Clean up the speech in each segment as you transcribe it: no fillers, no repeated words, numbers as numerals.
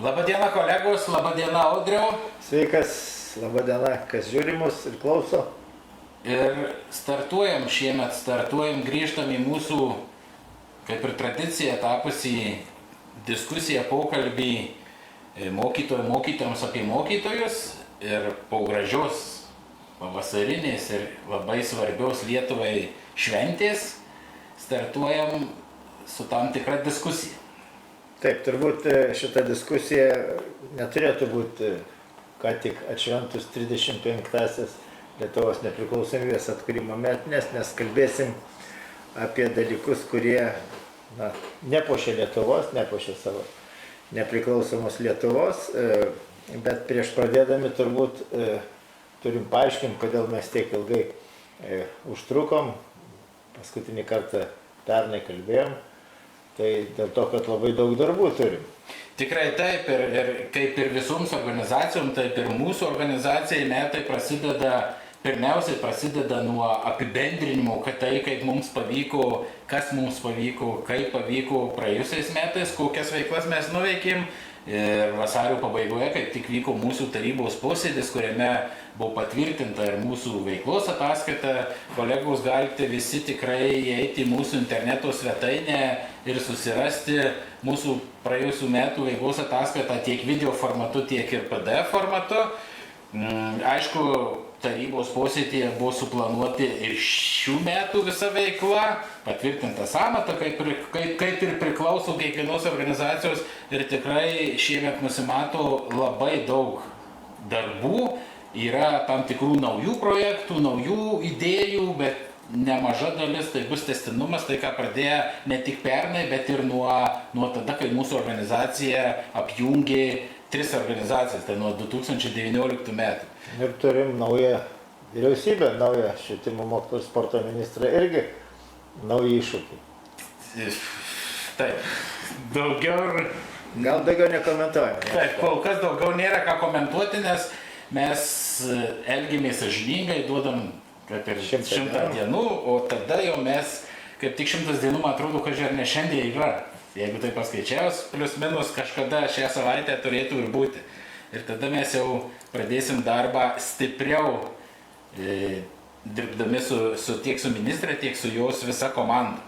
Labadiena kolegos, labadiena Audriau. Sveikas, labadiena, kas žiūri mus ir klauso. Ir startuojam, grįžtam į mūsų, kaip ir tradicija, tapusį diskusiją, pokalbį mokytojams apie mokytojus. Ir po gražios pavasarinės ir labai svarbios Lietuvai šventės startuojam su tam tikra diskusija. Taip, turbūt šita diskusija neturėtų būti, ką tik atšventus 35-asias Lietuvos nepriklausomybės atkūrimo metinės, nes kalbėsim apie dalykus, kurie nepuošia Lietuvos, nepuošia savo nepriklausomos Lietuvos, bet prieš pradėdami turbūt turim paaiškinti, kodėl mes tiek ilgai užtrukom, paskutinį kartą pernai kalbėjom. Tai dėl to, kad labai daug darbų turim. Tikrai taip, ir kaip ir visoms organizacijom, taip ir mūsų organizacijai metai pirmiausiai prasideda nuo apibendrinimo, kad tai, kaip mums pavyko, kas mums pavyko, kaip pavyko praėjusiais metais, kokias veiklas mes nuveikėm. Ir vasario pabaigoje, kaip tik vyko mūsų tarybos posėdis, kuriame buvo patvirtinta ir mūsų veiklos ataskaita. Kolegos, galite visi tikrai įeiti į mūsų interneto svetainę ir susirasti mūsų praėjusių metų veiklos ataskaitą tiek video formatu, tiek ir PDF formatu. Aišku, tarybos posėdyje buvo suplanuoti ir šių metų visa veikla, patvirtinta sąmata, kaip ir priklauso kiekvienos organizacijos, ir tikrai šiemet nusimato labai daug darbų, yra tam tikrų naujų projektų, naujų idėjų, bet nemaža dalis tai bus tęstinumas, tai ką pradėjo ne tik pernai, bet ir nuo tada, kai mūsų organizacija apjungė 3 organizacijas, tai nuo 2019 metų. Ir turim naują vyriausybę, naują švietimo, mokslo ir sporto ministrą, irgi nauji iššūkiai. Taip, daugiau... Gal daugiau nekomentuojame. Taip, kol kas daugiau nėra ką komentuoti, nes mes elgimės sąžiningai, duodam kaip ir 100 dienų, o tada jau mes, kaip tik 100 dienų, man atrodo, kad ir ne šiandien yra. Jeigu tai paskaičiaus, plius minus kažkada šią savaitę turėtų ir būti. Ir tada mes jau pradėsim darbą stipriau, dirbdami tiek su ministrė, tiek su jos visa komanda.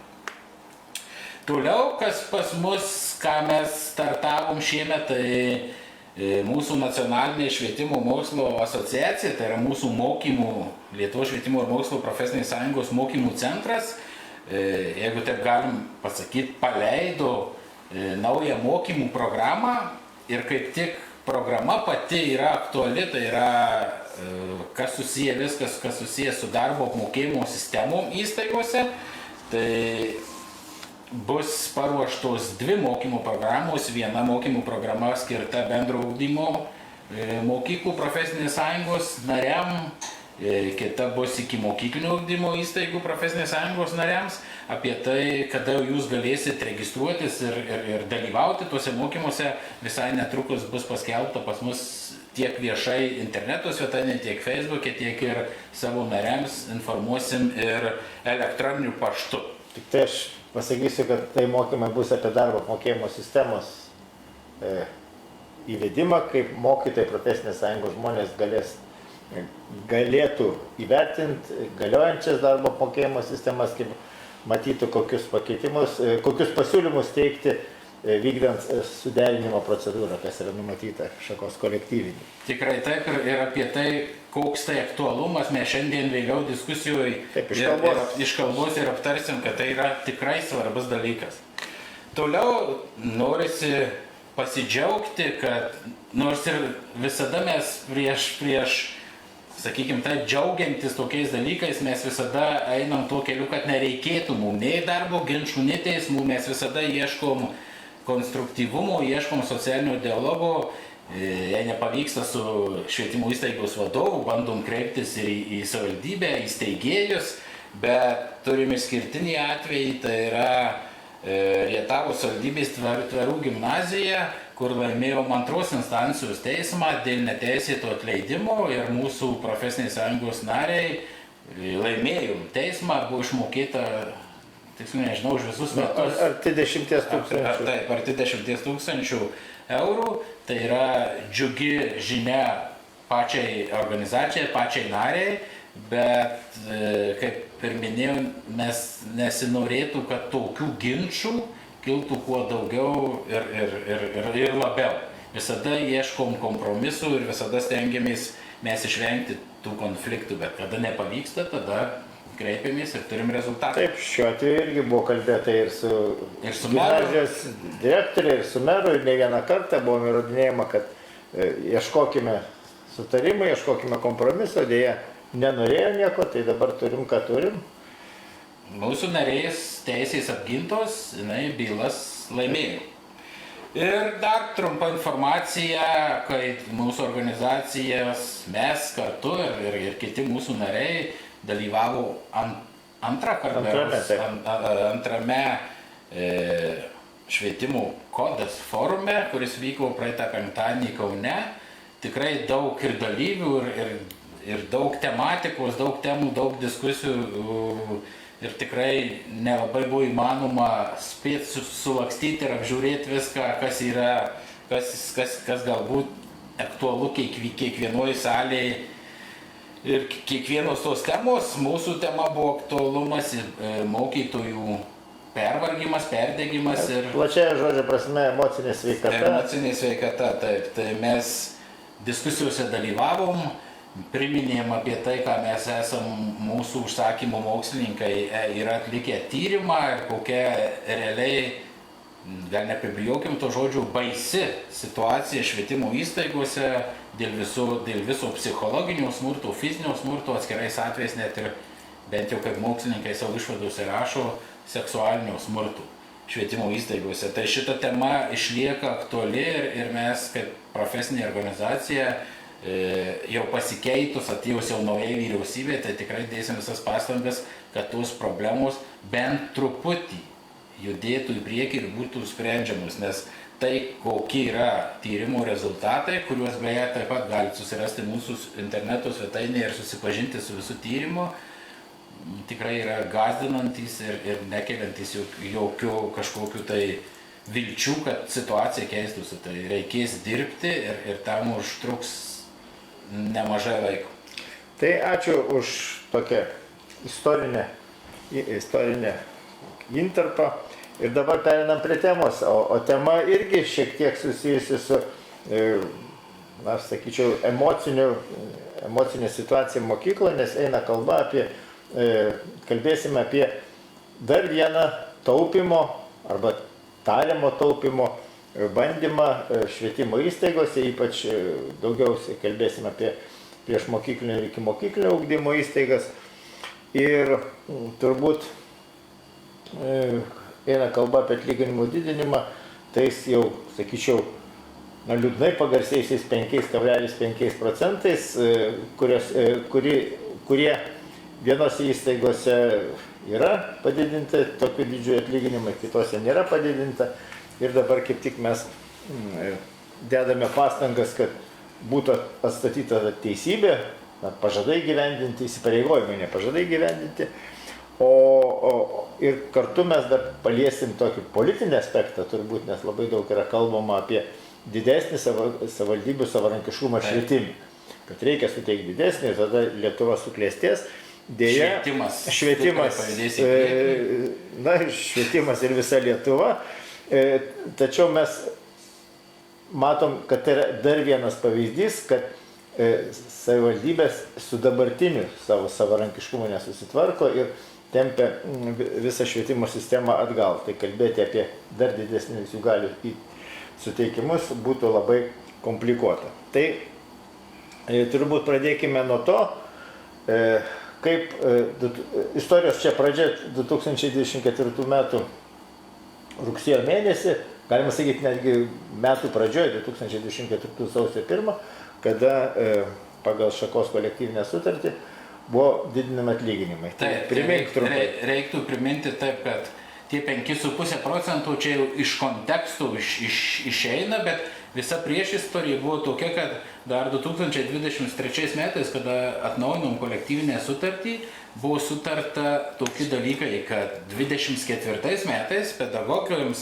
Toliau, kas pas mus, ką mes startavom šiemet, tai mūsų nacionalinė švietimo mokslo asociacija, tai yra mūsų mokymų, Lietuvos švietimo ir mokslo profesinės sąjungos mokymų centras, jeigu taip galim pasakyti, paleido naują mokymų programą ir kaip tik programa pati yra aktuali, tai yra kas susiję viskas, kas susiję su darbo apmokėjimo sistemom įstaigose. Tai bus paruoštos 2 mokymų programos, viena mokymų programa skirta bendro ugdymo mokyklų profesinės sąjungos nariam, kita bus iki mokyklinio ugdymo įstaigų profesinės sąjungos nariams. Apie tai, kada jūs galėsit registruotis ir dalyvauti tuose mokymuose, visai netrukus bus paskelbta pas mus tiek viešai interneto svetainė, tiek Facebook'e, tiek ir savo nariams informuosim ir elektroniniu paštu. Tik tai aš pasakysiu, kad tai mokymai bus apie darbo apmokėjimo sistemos įvedimą, kaip mokytojai profesinės sąjungos žmonės galėtų įvertinti galiojančias darbo apmokėjimo sistemas, kaip matytų kokius pakeitimus, kokius pasiūlymus teikti, vykdant suderinimo procedūrą, kas yra numatyta šakos kolektyvinį. Tikrai taip, ir apie tai, koks tai aktualumas, mes šiandien vėliau diskusijoje iš kalbos ir aptarsim, kad tai yra tikrai svarbus dalykas. Toliau norisi pasidžiaugti, kad nors ir visada mes prieš sakykime, taip, džiaugiantis tokiais dalykais, mes visada einam tuo keliu, kad nereikėtų mums nei darbo ginčų, nei teismų, mes visada ieškom konstruktyvumo, ieškom socialinio dialogo, jei nepavyksta su švietimo įstaigos vadovu, bandom kreiptis ir į savivaldybę, į steigėjus, bet turime išskirtinį atvejį, tai yra Rietavo savivaldybės Tverų gimnazija, kur laimėjom 2 instancijos teismą dėl neteisėto atleidimo ir mūsų profesinės sąjungos nariai laimėjom teismą, buvo išmokėta tiksliai nežinau, už visus metus. Arti 10 tūkstančių. Taip, arti 10 tūkstančių eurų. Tai yra džiugi žinia pačiai organizacijai, pačiai nariai, bet, kaip ir minėjau, mes nesinorėtų, kad tokių ginčių kiltų kuo daugiau ir labiau. Visada ieškom kompromisų ir visada stengiamės mes išvengti tų konfliktų, bet kada nepavyksta, tada kreipiamės ir turim rezultatą. Taip, šiuo atveju irgi buvo kalbėta ir su gimnazijos direktorė, ir su meru, ir ne vieną kartą buvo įrodinėjama, kad ieškokime sutarimą, ieškokime kompromiso, dėja nenorėjo nieko, tai dabar turim, ką turim. Mūsų narės teisės apgintos, bylas laimėjo. Ir dar trumpa informacija, kad mūsų organizacijas mes kartu ir kiti mūsų nariai dalyvavo antrame švietimo kodas forume, kuris vyko praeitą penktadienį Kaune. Tikrai daug ir dalyvių, ir daug tematikos, daug temų, daug diskusijų. Ir tikrai nelabai buvo įmanoma spėti sulakstyti ir apžiūrėti viską, kas yra, kas galbūt aktualu kiekvienoje salėje. Ir kiekvienos tos temos, mūsų tema buvo aktualumas, mokytojų pervargimas, perdegimas ir... Plačiai žodžio prasme, emocinė sveikata. Emocinė sveikata, taip. Tai mes diskusijose dalyvavom, priminėjom apie tai, ką mes esam, mūsų užsakymų mokslininkai yra atlikę tyrimą ir kokia realiai, gal nepribijokim to žodžio, baisi situacija švietimo įstaigose dėl viso psichologinio smurto, fizinio smurto, atskirais atvejais net ir, bent jau kaip mokslininkai savo išvadose rašo, seksualinio smurto švietimo įstaigose. Tai šita tema išlieka aktuali ir mes kaip profesinė organizacija jau pasikeitus, atėjus jau naujai vyriausybė, tai tikrai dėsim visas pastangas, kad tos problemos bent truputį judėtų į priekį ir būtų sprendžiamus, nes tai, kokie yra tyrimo rezultatai, kuriuos beje taip pat galite susirasti mūsų interneto svetainėje ir susipažinti su visų tyrimu, tikrai yra gąsdinantys ir nekeliantys jokių kažkokių tai vilčių, kad situacija keistųsi. Tai reikės dirbti ir tam užtruks nemažai laiko. Tai ačiū už tokią istorinę intarpą. Ir dabar perinam prie temos, o tema irgi šiek tiek susijusi su, aš sakyčiau, emocinė situacija mokykloje, nes eina kalba apie, kalbėsime apie dar vieną taupimo arba tariamo taupimo bandymą švietimo įstaigose, ypač daugiausiai kalbėsime apie priešmokyklinio ir ikimokyklinio ugdymo įstaigas. Ir turbūt eina kalba apie atlyginimų didinimą, tais jau, sakyčiau, liūdnai pagarsėjusiais 5,5%, kurie vienose įstaigose yra padidinti tokiu didžiu atlyginimai, kitose nėra padidinta. Ir dabar kaip tik mes dedame pastangas, kad būtų atstatyta teisybė, pažadai gyvendinti, įsipareigojimai, ne pažadai gyvendinti. Ir kartu mes dar paliesim tokį politinį aspektą, turbūt, nes labai daug yra kalbama apie didesnį savivaldybių savarankiškumą švietimą. Kad reikia suteikti didesnį ir tada Lietuva suklestės. Dėja, švietimas ir visa Lietuva. Tačiau mes matom, kad tai yra dar vienas pavyzdys, kad savivaldybės su dabartiniu savo savarankiškumu nesusitvarko ir tempia visą švietimo sistemą atgal. Tai kalbėti apie dar didesnius jų galių suteikimus būtų labai komplikuota. Tai turbūt pradėkime nuo to, kaip istorijos čia pradžia 2024 metų rugsėjo mėnesį, galima sakyti netgi metų pradžioje, 2024 sausio 1, kada pagal šakos kolektyvinę sutartį buvo didinami atlyginimai. Taip, reiktų priminti taip, kad tie 5,5% čia jau iš kontekstų išeina, bet visa priešistorija buvo tokia, kad dar 2023 metais, kada atnaujinom kolektyvinę sutartį, buvo sutarta tokie dalykai, kad 24 metais pedagogams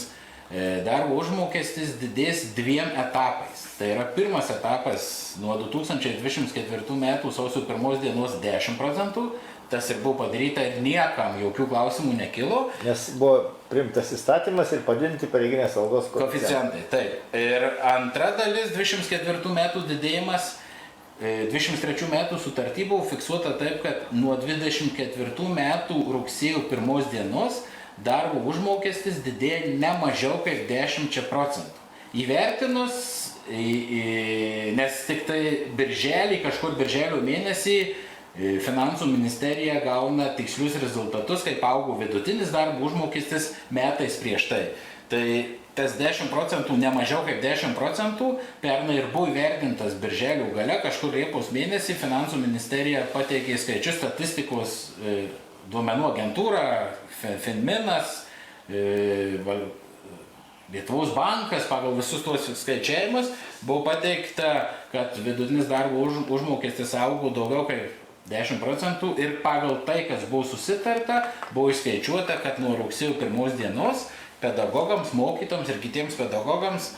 darbo užmokestis didės 2 etapais. Tai yra pirmas etapas nuo 2024 metų sausio 1 dienos 10%. Tas ir buvo padaryta ir niekam jokių klausimų nekilo. Nes buvo priimtas įstatymas ir padidinti pareiginės algos koeficientai. Taip. Ir antra dalis 24 metų didėjimas, 23 metų sutarty buvo fiksuota taip, kad nuo 24 metų rugsėjo 1 dienos darbo užmokestis didėja ne mažiau kaip 10%. Įvertinus, nes tik tai kažkur birželio mėnesį Finansų ministerija gauna tikslius rezultatus, kaip augo vidutinis darbo užmokestis metais prieš tai. Tai tas 10%, ne mažiau kaip 10%, pernai ir buvo įvertintas birželio gale, kažkur Liepos mėnesį Finansų ministerija pateikė skaičius statistikos duomenų agentūra, Finminas, Lietuvos bankas, pagal visus tuos skaičiavimus, buvo pateikta, kad vidutinis darbo užmokestis augo daugiau kaip 10% ir pagal tai, kas buvo susitarta, buvo išskaičiuota, kad nuo rugsėjo 1 dienos pedagogams, mokytojams ir kitiems pedagogams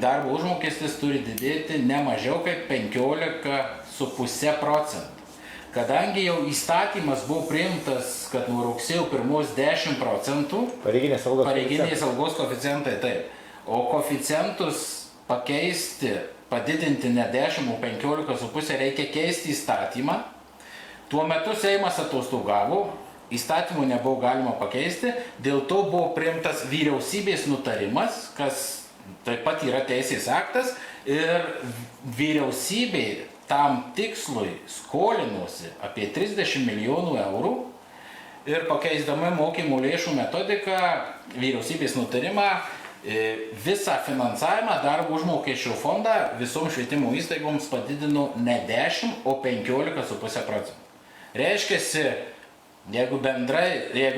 darbo užmokestis turi didėti ne mažiau kaip 15,5%. Kadangi jau įstatymas buvo priimtas, kad nuo rugsėjo 1 10%, pareiginės algos koeficientai taip, o koeficientus pakeisti, padidinti ne 10, o 15,5 reikia keisti įstatymą. Tuo metu Seimas atostogavo, įstatymų nebuvo galima pakeisti, dėl to buvo priimtas vyriausybės nutarimas, kas taip pat yra teisės aktas, ir vyriausybė tam tikslui skolinosi apie 30 milijonų eurų ir pakeisdama mokymo lėšų metodiką, vyriausybės nutarimą, visą finansavimą darbo užmokesčio fondą visoms švietimo įstaigoms padidino ne 10, o 15,5%. Reiškiasi, jeigu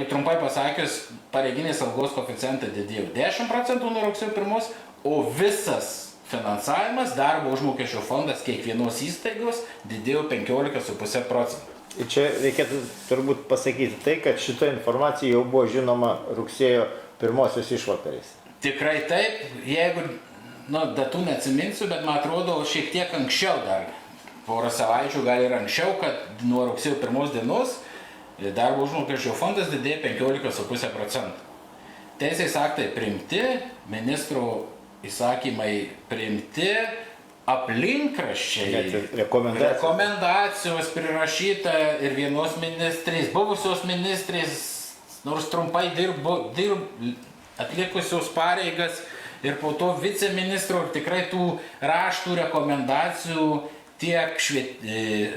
trumpai pasakius, pareiginės algos koeficientai didėjo 10% nuo rugsėjo 1, o visas finansavimas darbo užmokesčio fondas kiekvienos įstaigos didėjo 15,5%. Ir čia reikėtų turbūt pasakyti tai, kad šita informacija jau buvo žinoma rugsėjo 1 išvakarės. Tikrai taip, jeigu, datų neatsiminsiu, bet man atrodo šiek tiek anksčiau dar, porą savaičių gal ir anksčiau, kad nuo rugsėjo 1 dienos darbo užmokesčio fondas didėjo 15,5%. Teisės aktai priimti, ministro įsakymai priimti, aplinkraščiai, rekomendacijos prirašyta ir vienos ministrės, buvusios ministrės, nors trumpai atlikusios pareigas, ir po to viceministro, ir tikrai tų raštų rekomendacijų tiek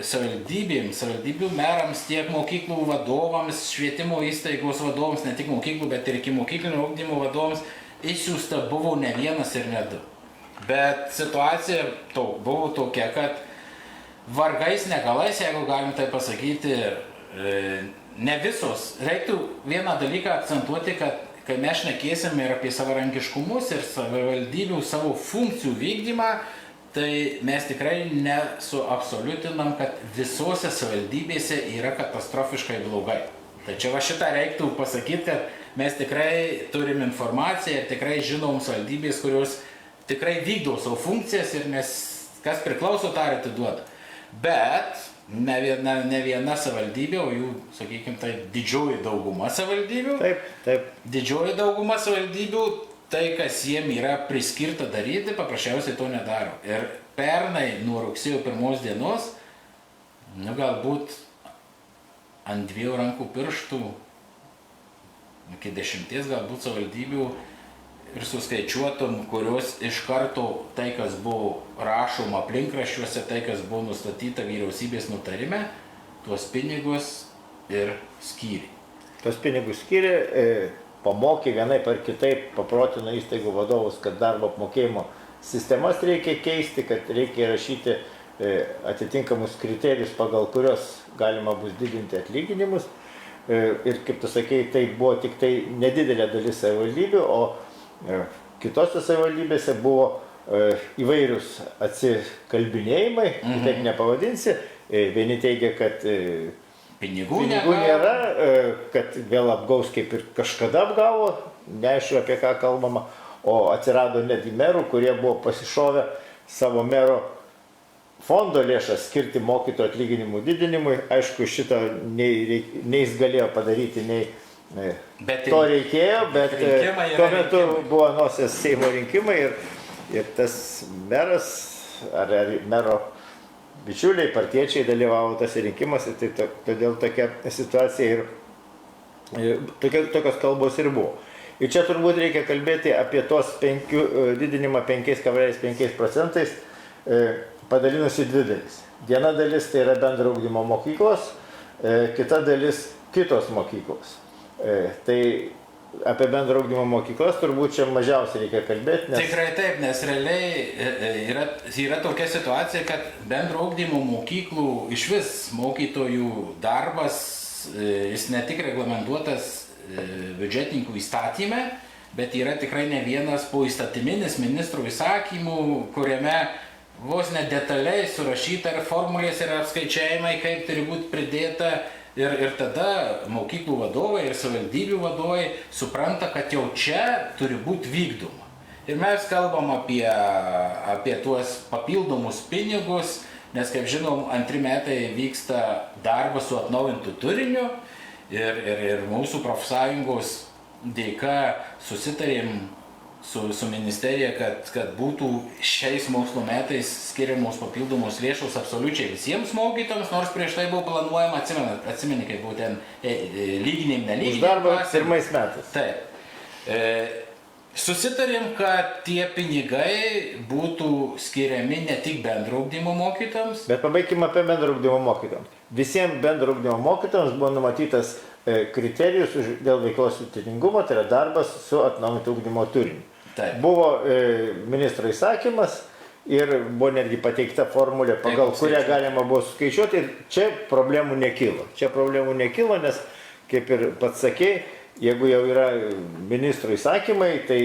savivaldybių merams, tiek mokyklų vadovams, švietimo įstaigos vadovams, ne tik mokyklų, bet ir iki mokyklinio ugdymo vadovams, išsiųsta buvo ne vienas ir ne du. Bet situacija buvo tokia, kad vargais negalais, jeigu galim tai pasakyti, ne visos. Reiktų vieną dalyką akcentuoti, kad kai mes šnekėsim ir apie savarankiškumus ir savivaldybių savo funkcijų vykdymą, tai mes tikrai nesuabsoliutinam, kad visose savivaldybėse yra katastrofiškai blogai. Tai čia šitą reiktų pasakyti, kad mes tikrai turim informaciją ir tikrai žinom savivaldybės, kurios tikrai vykdo savo funkcijas ir kas priklauso, tą atiduoda. Bet ne viena savivaldybė, o jų, sakykime, tai didžioji dauguma savivaldybių. Taip. Didžioji dauguma savivaldybių, tai, kas jiem yra priskirta daryti, paprasčiausiai to nedaro. Ir pernai nuo rugsėjo 1 dienos, galbūt ant 2 rankų pirštų, iki 10 galbūt savivaldybių ir suskaičiuotum, kurios iš karto tai, kas buvo rašoma aplinkraščiuose, tai, kas buvo nustatyta vyriausybės nutarime, tuos pinigus ir skyrė. Tuos pinigus skyrė, pamokė vienaip ar kitaip, paprotino įstaigų vadovus, kad darbo apmokėjimo sistemas reikia keisti, kad reikia rašyti atitinkamus kriterijus, pagal kurios galima bus didinti atlyginimus. Ir kaip tu sakei, tai buvo tik tai nedidelė dalis savivaldybių, o kitose savivaldybėse buvo įvairius atsikalbinėjimai, taip nepavadinsi. Vieni teigia, kad pinigų nėra, kad vėl apgaus kaip ir kažkada apgavo, neaišku apie ką kalbama, o atsirado netgi merų, kurie buvo pasišovę savo mero fondo lėšas skirti mokytojų atlyginimų didinimui. Aišku, šito nei jis galėjo padaryti, nei to reikėjo, bet tuo metu buvo nosies Seimo rinkimai ir tas meras ar mero bičiuliai, partiečiai dalyvavo tose rinkimuose, tai todėl tokia situacija ir tokios kalbos ir buvo. Ir čia turbūt reikia kalbėti apie tos didinimą 5,5% padalinus į dvi dalis. Viena dalis tai yra bendro ugdymo mokyklos, kita dalis kitos mokyklos. Tai apie bendro ugdymo mokyklas turbūt čia mažiausiai reikia kalbėti. Tikrai taip, nes realiai yra tokia situacija, kad bendro ugdymo mokyklų iš vis mokytojų darbas, jis ne tik reglamentuotas biudžetininkų įstatyme, bet yra tikrai ne vienas poįstatyminis ministrų įsakymų, kuriame vos nedetaliai surašyta ir formulės ir apskaičiavimai, kaip turi būti pridėta ir tada mokyklų vadovai ir savivaldybių vadovai supranta, kad jau čia turi būti vykdoma. Ir mes kalbam apie tuos papildomus pinigus, nes kaip žinom, 2 metai vyksta darbas su atnaujintu turiniu ir mūsų profsąjungos dėka susitarėm su ministerija, kad būtų šiais mokslo metais skiriamos papildomos lėšos absoliučiai visiems mokytojams, nors prieš tai buvo planuojama, atsimeni, kaip buvo ten lyginiai, nelyginiai. Už darbą 1 metais. Taip. Susitarėm, kad tie pinigai būtų skiriami ne tik bendro ugdymo mokytojams. Bet pabaigime apie bendro ugdymo mokytojams. Visiems bendro ugdymo mokytojams buvo numatytas kriterijus dėl veiklos sudėtingumo, tai yra darbas su atnaujintu ugdymo turiniu. Taip. Buvo ministro įsakymas ir buvo netgi pateikta formulė, pagal kurią galima buvo skaičiuoti, ir čia problemų nekilo. Nes, kaip ir pats sakei, jeigu jau yra ministro įsakymai, tai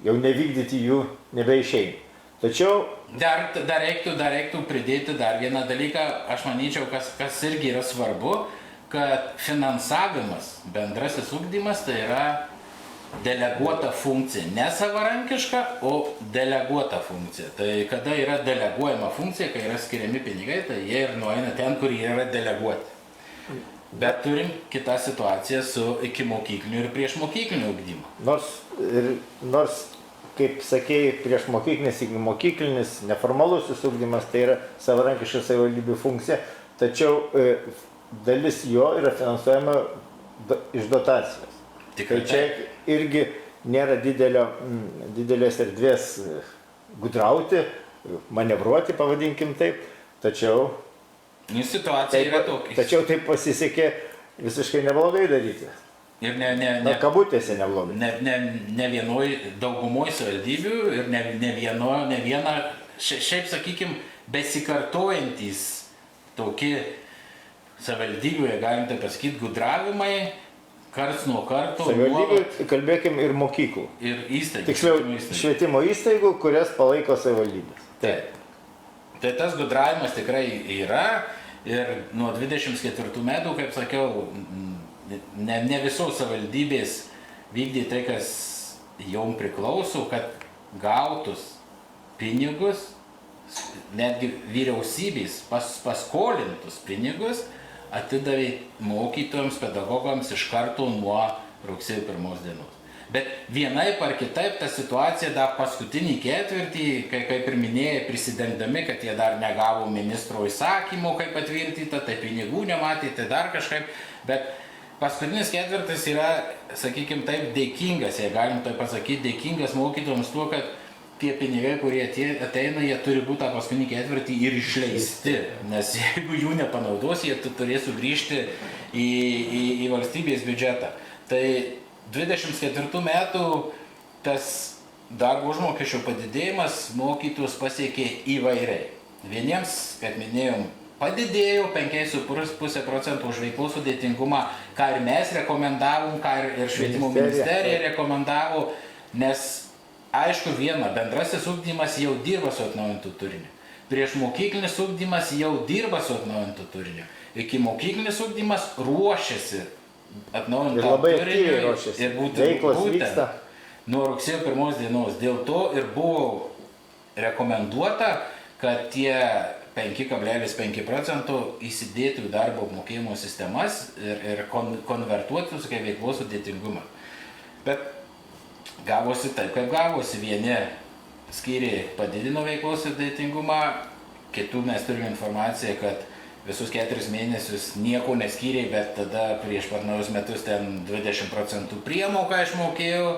jau nevykdyti jų nebeišeina. Tačiau dar reiktų pridėti dar vieną dalyką, aš manyčiau, kas irgi yra svarbu, kad finansavimas, bendrasis ugdymas, tai yra deleguota funkcija, ne savarankiška, o deleguota funkcija. Tai kada yra deleguojama funkcija, kai yra skiriami pinigai, tai jie ir nueina ten, kur jie yra deleguoti. Bet turim kitą situaciją su ikimokykliniu ir priešmokykliniu ugdymu. Nors, kaip sakėjai, priešmokyklinis, ikimokyklinis, neformalusis ugdymas, tai yra savarankiška savivaldybių funkcija, tačiau dalis jo yra finansuojama iš dotacijos. Tai čia irgi nėra didelės erdvės gudrauti, manevruoti, pavadinkim taip, tačiau taip pasisekė visiškai neblogai daryti. Ir kabutėse neblogai. Ne vienoj daugumoj savivaldybių ir ne viena, šiaip sakykim, besikartojantys tokie savivaldybių, galim tai pasakyti, gudravimai, karts nuo karto. Savivaldybių, kalbėkim, ir mokyklų. Ir įstaigų. Tiksliau, švietimo įstaigų, kurias palaiko savivaldybės. Taip. Tai tas gudravimas tikrai yra ir nuo 24 metų, kaip sakiau, ne visos savivaldybės vykdė tai, kas jom priklauso, kad gautus pinigus, netgi vyriausybės paskolintus pinigus, atidavė mokytojams, pedagogams iš karto nuo rugsėjo 1 dienos. Bet vienaip ar kitaip ta situacija dar paskutinį ketvirtį, kaip ir minėjai, prisidengdami, kad jie dar negavo ministro įsakymo, kaip patvirtyta, tai pinigų nematė, tai dar kažkaip, bet paskutinis ketvirtis yra, sakykime taip, dėkingas, jei galim tai pasakyti, dėkingas mokytojams tuo, kad tie pinigai, kurie ateina, jie turi būti tą paskutinį ketvirtį ir išleisti, nes jeigu jų nepanaudos, jie turės sugrįžti į valstybės biudžetą. Tai 24 metų tas darbo užmokesčio padidėjimas mokytojus pasiekė įvairiai. Vieniems, kaip minėjom, padidėjo 5,5% už veiklos sudėtingumą, ką ir mes rekomendavom, ką ir švietimo ministerija rekomendavo, nes aišku viena, bendrasis ugdymas jau dirba su atnaujintu turiniu. Priešmokyklinis ugdymas jau dirba su atnaujintu turiniu. iki mokyklinis ugdymas ruošiasi atnaujinti Ir labai aktyviai ruošiasi. ir Veiklos vyksta. Nuo rugsėjo 1 dienos. Dėl to ir buvo rekomenduota, kad tie 5,5% įsidėtų į darbo apmokėjimo sistemas ir konvertuotųsi kaip veiklos sudėtingumą. Bet gavosi taip, kaip gavosi. Vieni skyriai padidino veiklos sudėtingumą, kitų mes turime informaciją, kad visus 4 mėnesius nieko neskyriai, bet tada prieš pat naujus metus ten 20% priemoką išmokėjau,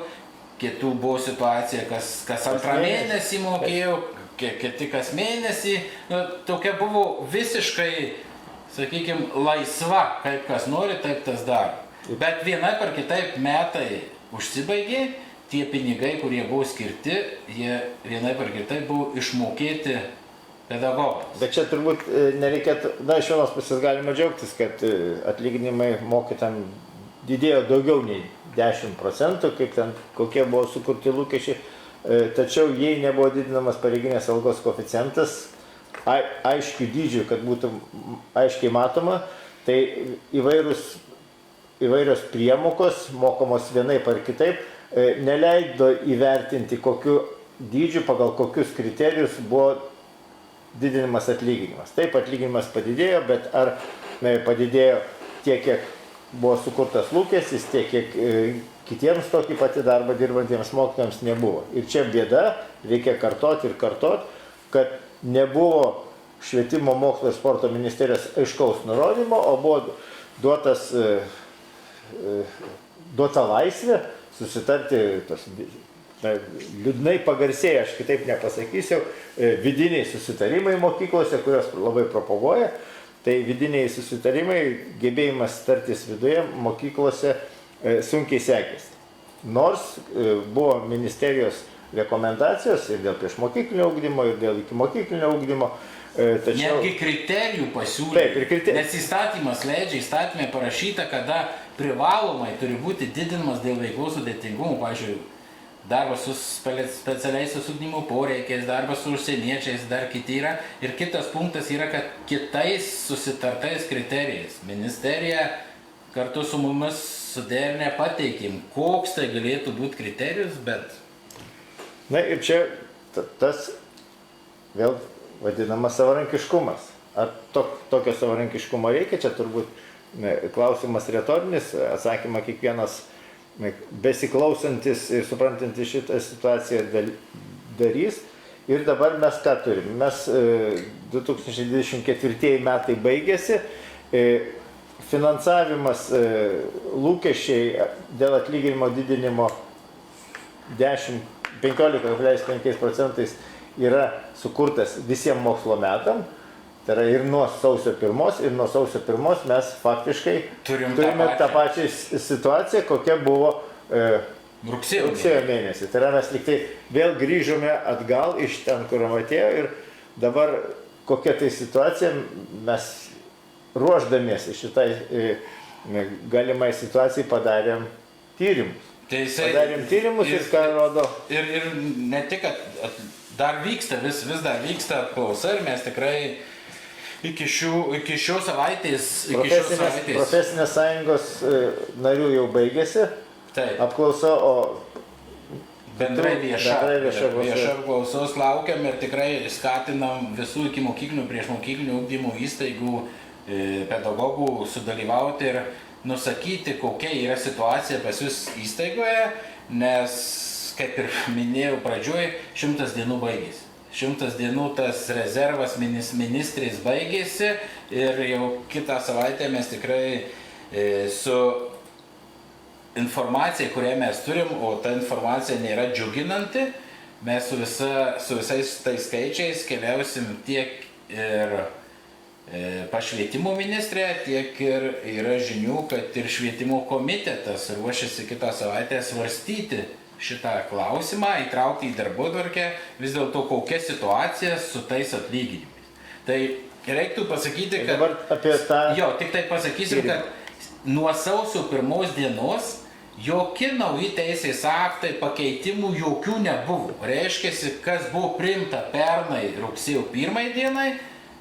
kitų buvo situacija, kas antrą mėnesį mokėjau, kiti kas mėnesį. Tokia buvo visiškai, sakykime, laisva, kaip kas nori, taip tas daro. Bet vienaip ar kitaip metai užsibaigė, tie pinigai, kurie buvo skirti, jie vienaip ar kitaip buvo išmokėti pedagogams. Bet čia turbūt nereikėtų, iš vienos pusės galima džiaugtis, kad atlyginimai mokytam didėjo daugiau nei 10%, kaip ten kokie buvo sukurti lūkesčiai, tačiau jei nebuvo didinamas pareiginės algos koeficientas, aiškių dydžių, kad būtų aiškiai matoma, tai įvairios priemokos, mokamos vienaip ar kitaip, neleido įvertinti, kokiu dydžiu, pagal kokius kriterijus buvo didinimas atlyginimas. Taip, atlyginimas padidėjo, bet ar padidėjo tiek, kiek buvo sukurtas lūkestis, tiek, kiek kitiems tokį patį darbą dirbantiems mokytojams nebuvo. Ir čia bėda, reikia kartoti ir kartoti, kad nebuvo švietimo mokslo ir sporto ministerijos aiškaus nurodymo, o buvo duota laisvė susitarti, liūdnai pagarsėję, aš kitaip nepasakysiu, vidiniai susitarimai mokyklose, kurios labai propaguoja, tai vidiniai susitarimai, gebėjimas tartis viduje mokyklose sunkiai sekėsi. Nors buvo ministerijos rekomendacijos ir dėl priešmokyklinio ugdymo, ir dėl ikimokyklinio ugdymo. Tačiau... Netgi kriterijų pasiūlė. Taip, nes įstatymas leidžia, įstatymė parašyta, kada privalomai turi būti didinimas dėl veiklos sudėtingumų, pavyzdžiui, darbas su specialiais ugdymo poreikiais, darbas su užsieniečiais, dar kiti yra. Ir kitas punktas yra, kad kitais susitartais kriterijais ministerija kartu su mumis suderinę pateikėm, koks tai galėtų būti kriterijus, bet... Na ir čia tas vėl vadinamas savarankiškumas. Ar tokio savarankiškumo reikia? Čia turbūt klausimas retorinis, atsakymą kiekvienas besiklausantis ir suprantantis šitą situaciją darys. Ir dabar mes ką turim? Mes 2024 metai baigėsi, finansavimas lūkesčiai dėl atlyginimo didinimo 15,5% yra sukurtas visiems mokslo metam. Tai yra ir nuo sausio 1, ir nuo sausio 1 mes faktiškai turime tą pačią situaciją, kokia buvo rugsėjo mėnesį. Tai yra mes lyg tai vėl grįžome atgal iš ten, kur atėjo, ir dabar kokia tai situacija, mes ruošdamiesi šitai galimai situacijai padarėm tyrimus. Padarėm tyrimus ir ką rodo. Ir ne tik, kad dar vyksta, vis dar vyksta apklausa ir mes tikrai iki šios savaitės... Profesinės sąjungos narių jau baigėsi apklausa, o bendrai vieša apklausos laukiam ir tikrai skatinam visų ikimokyklinių, priešmokyklinių ugdymo įstaigų pedagogų sudalyvauti ir nusakyti, kokia yra situacija pas jūs įstaigoje, nes, kaip ir minėjau pradžioj, 100 dienų baigėsi. 100 dienų tas rezervas ministrės baigėsi ir jau kitą savaitę mes tikrai su informacija, kurią mes turim, o ta informacija nėra džiuginanti, mes su visais tais skaičiais keliausim tiek ir pas švietimo ministrė, tiek ir yra žinių, kad ir švietimo komitetas ruošiasi kitą savaitę svarstyti šitą klausimą, įtraukti į darbotvarkę vis dėlto kokia situacija su tais atlyginimais. Tai reiktų pasakyti, kad... Dabar apie tą... Jo, tik tai pasakysim, kad nuo sausio 1 dienos jokie nauji teisės aktai, pakeitimų jokių nebuvo. Reiškiasi, kas buvo priimta pernai rugsėjo 1 dienai,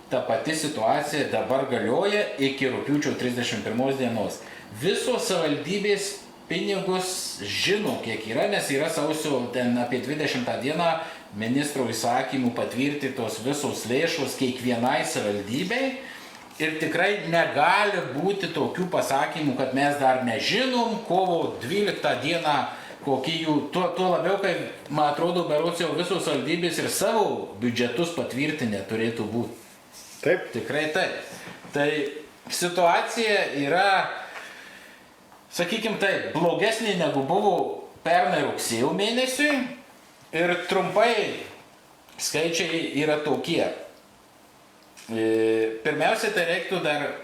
ta pati situacija dabar galioja iki rugpjūčio 31 dienos. Visos savivaldybės pinigus žino, kiek yra, nes yra sausio ten apie 20 dieną ministro įsakymų patvirtintos visos lėšos kiekvienai savivaldybei. Ir tikrai negali būti tokių pasakymų, kad mes dar nežinom, kovo 12 dieną, kokie jų, tuo labiau, kai, man atrodo, berods jau visos savivaldybės ir savo biudžetus patvirtinę turėtų būti. Taip. Tikrai taip. Tai situacija yra, sakykime taip, blogesnė negu buvo pernai rugsėjo mėnesiui ir trumpai skaičiai yra tokie. Pirmiausia, tai reiktų dar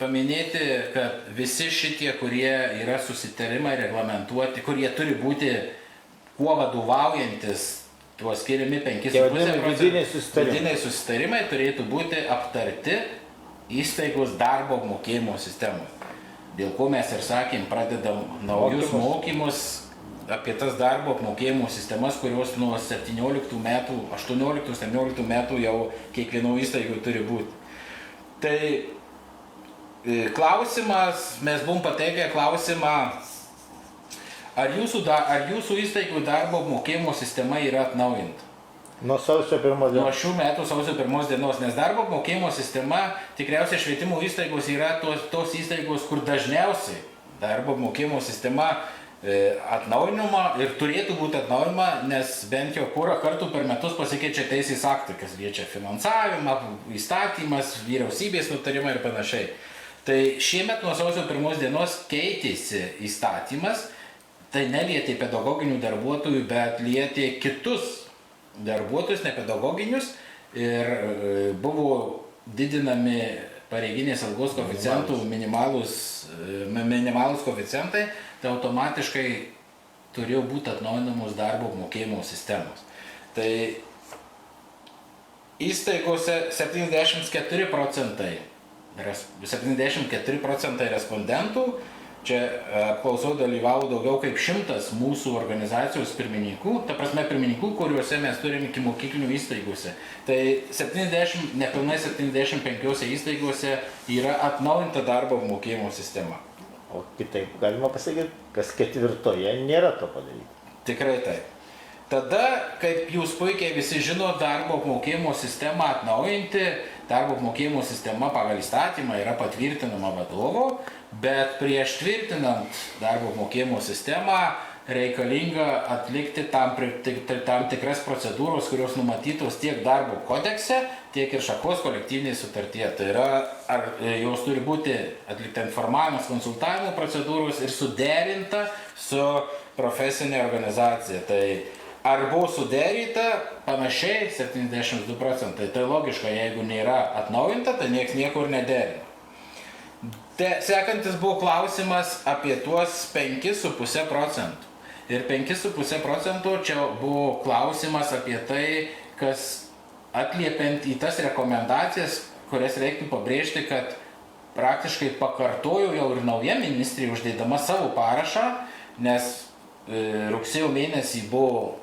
paminėti, kad visi šitie, kurie yra susitarimai reglamentuoti, kurie turi būti kuo vadovaujantis, tuo skiriami 5,5%. Vidiniai susitarimai turėtų būti aptarti įstaigos darbo apmokėjimo sistemos. Dėl ko mes ir sakėm, pradedam naujus mokymus apie tas darbo apmokėjimo sistemas, kurios nuo 17 metų, 18-17 metų jau kiekvienų įstaigų turi būti. Tai klausimas, mes buvom pateikę klausimą, ar jūsų įstaigų darbo apmokėjimo sistema yra atnaujinta? Nuo sausio 1 dienos. Nuo šių metų sausio 1 dienos, nes darbo apmokėjimo sistema, tikriausiai švietimo įstaigos yra tos įstaigos, kur dažniausiai darbo apmokėjimo sistema atnaujinama ir turėtų būti atnaujinama, nes bent jau porą kartų per metus pasikeičia teisės aktai, kas liečia finansavimą, įstatymas, vyriausybės nutarimai ir panašiai. Tai šiemet nuo sausio 1 dienos keitėsi įstatymas, tai nelietė pedagoginių darbuotojų, bet lietė kitus darbuotojus, nepedagoginius, ir buvo didinami pareiginės algos koeficientų minimalūs koeficientai, tai automatiškai turėjo būti atnaujinamos darbo apmokėjimo sistemos. Tai įstaigose 74% respondentų, čia apklausoje dalyvavo daugiau kaip 100 mūsų organizacijos pirmininkų, ta prasme pirmininkų, kuriuose mes turime iki mokyklinių įstaigose. Tai nepilnai 75 įstaigose yra atnaujinta darbo apmokėjimo sistema. O kitaip galima pasakyti, kas 4 nėra to padaryti. Tikrai taip. Tada, kaip jūs puikiai visi žino, darbo apmokėjimo sistemą atnaujinti, darbo apmokėjimo sistema pagal įstatymą yra patvirtinama vadovo, bet prieš tvirtinant darbo apmokėjimo sistemą reikalinga atlikti tam tikras procedūros, kurios numatytos tiek darbo kodekse, tiek ir šakos kolektyvinėje sutartyje. Tai yra, ar jos turi būti atlikta informavimas, konsultavimo procedūros ir suderinta su profesinė organizacija. Tai ar buvo suderita, panašiai 72%. Tai logiška, jeigu nėra atnaujinta, tai nieks niekur nederina. Sekantis buvo klausimas apie tuos 5,5%. Ir 5,5% čia buvo klausimas apie tai, kas atliepiant į tas rekomendacijas, kurias reiktų pabrėžti, kad praktiškai pakartojo jau ir nauja ministrė uždėdama savo parašą, nes rugsėjo mėnesį buvo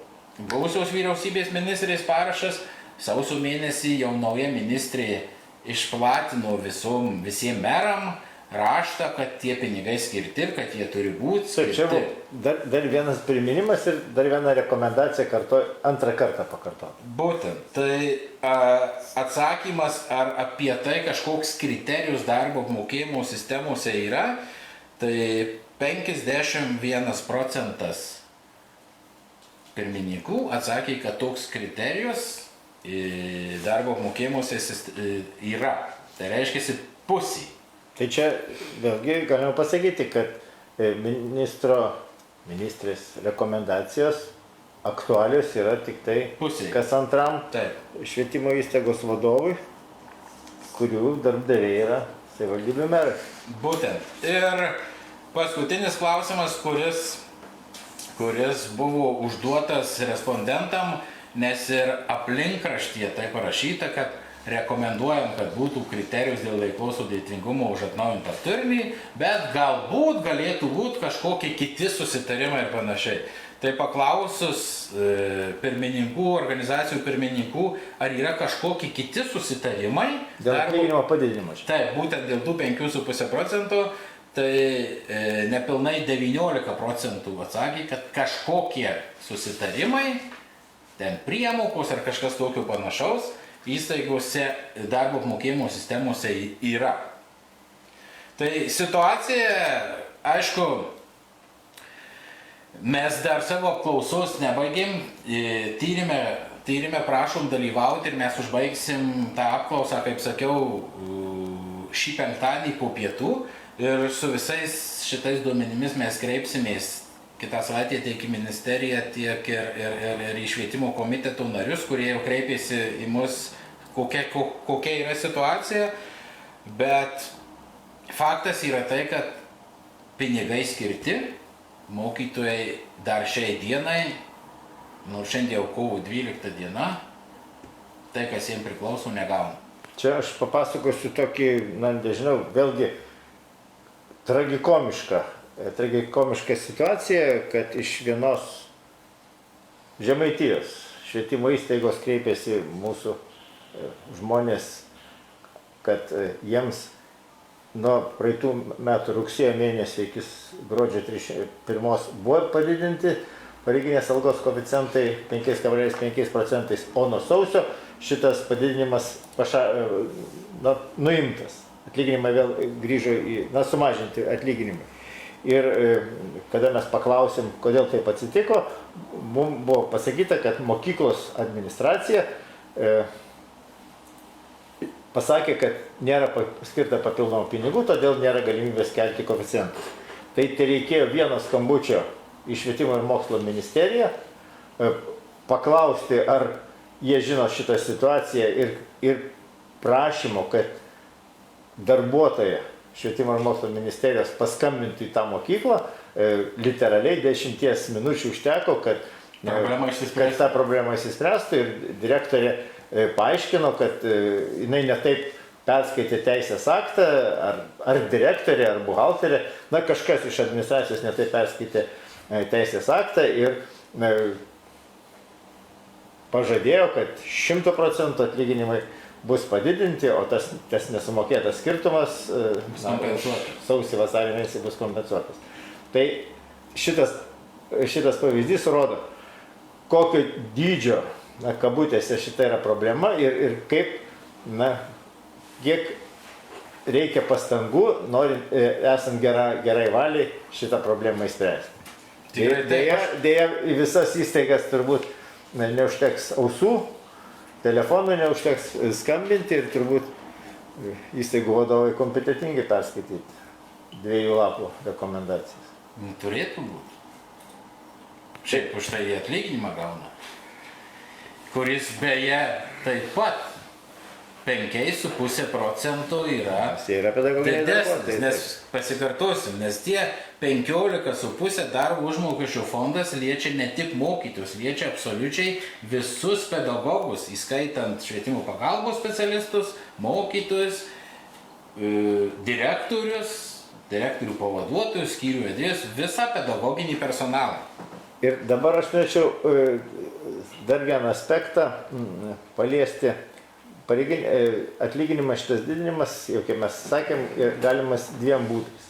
buvusios vyriausybės ministrės parašas, sausio mėnesį jau nauja ministrė išplatino visiems meram raštą, kad tie pinigai skirti ir kad jie turi būti skirti. Čia buvo dar vienas priminimas ir dar viena rekomendacija antrą kartą pakartoti. Būtent. Tai atsakymas, ar apie tai kažkoks kriterijus darbo apmokėjimo sistemose yra, tai 51% pirmininkų atsakė, kad toks kriterijus darbo apmokėjimuose yra. Tai reiškia pusė. Tai čia vėlgi galima pasakyti, kad ministrės rekomendacijos aktualios yra tik tai pusė. Kas antram švietimo įstaigos vadovui, kurių darbdaviai yra savivaldybių merai. Būtent. Ir paskutinis klausimas, kuris buvo užduotas respondentam, nes ir aplinkraštyje tai parašyta, kad rekomenduojam, kad būtų kriterijus dėl veiklos sudėtingumo už atnaujintą turinį, bet galbūt galėtų būti kažkokie kiti susitarimai ir panašiai. Tai paklausus pirmininkų, organizacijų pirmininkų, ar yra kažkokie kiti susitarimai. Dėl atlyginimo padidinimo. Taip, būtent dėl tų 5,5%, tai nepilnai 19% atsakė, kad kažkokie susitarimai, ten priemokos ar kažkas tokio panašaus, įstaigose darbo apmokėjimo sistemose yra. Tai situacija, aišku, mes dar savo apklausos nebaigėm, tyrime prašom dalyvauti ir mes užbaigsim tą apklausą, kaip sakiau, šį penktadienį po pietų ir su visais šitais duomenimis mes kreipsimės kitą savaitę tiek į ministeriją, tiek ir į švietimo komiteto narius, kurie jau kreipėsi į mus, kokia yra situacija, bet faktas yra tai, kad pinigai skirti, mokytojai dar šiai dienai, nors šiandien jau kovo 12 diena, tai, kas jiems priklauso, negauna. Čia aš papasakosiu tokį, nežinau, vėlgi tragikomiška situacija, kad iš vienos Žemaitijos švietimo įstaigos kreipėsi mūsų žmonės, kad jiems nuo praeitų metų rugsėjo mėnesio iki gruodžio 31 buvo padidinti pareiginės algos koeficientai 5,5%, o nuo sausio šitas padidinimas nuimtas. Atlyginimai vėl grįžo sumažinti atlyginimai. Ir kada mes paklausėm, kodėl taip atsitiko, mums buvo pasakyta, kad mokyklos administracija pasakė, kad nėra skirta papildomų pinigų, todėl nėra galimybės kelti koeficientus. Tai reikėjo vieno skambučio į Švietimo ir mokslo ministeriją, paklausti, ar jie žino šitą situaciją ir prašymo, kad darbuotoja Švietimo ir mokslo ministerijos paskambintų į tą mokyklą, literaliai 10 minučių užteko, kad ta problema išsispręstų ir direktorė paaiškino, kad jinai netaip perskaitė teisės aktą, ar direktorė, ar buhalterė, kažkas iš administracijos netaip perskaitė teisės aktą ir pažadėjo, kad 100% atlyginimai bus padidinti, o tas nesumokėtas skirtumas sausį vasarį mėnesį bus kompensuotas. Tai šitas pavyzdys rodo, kokio dydžio kabutėse šita yra problema ir kaip, kiek reikia pastangų, esant gerai valiai, šitą problemą įspręsti. Deja, į visas įstaigas turbūt neužteks ausų, telefonų neužteks skambinti ir turbūt įstaigų vadovai kompetentingai perskaityti 2 lapų rekomendacijas. Turėtų būti. Šiaip už tai atlyginimą gauna, kuris beje taip pat 5,5% yra didesnis, nes pasikartosim, nes tie 15,5 darbo užmokesčio fondas liečia ne tik mokytojus, liečia absoliučiai visus pedagogus, įskaitant švietimo pagalbos specialistus, mokytojus, direktorių pavaduotojus, skyrių vedėjus, visą pedagoginį personalą. Ir dabar aš norėčiau dar vieną aspektą paliesti. Atlyginimas šitas didinimas, jau kaip mes sakėm, galimas 2 būdais.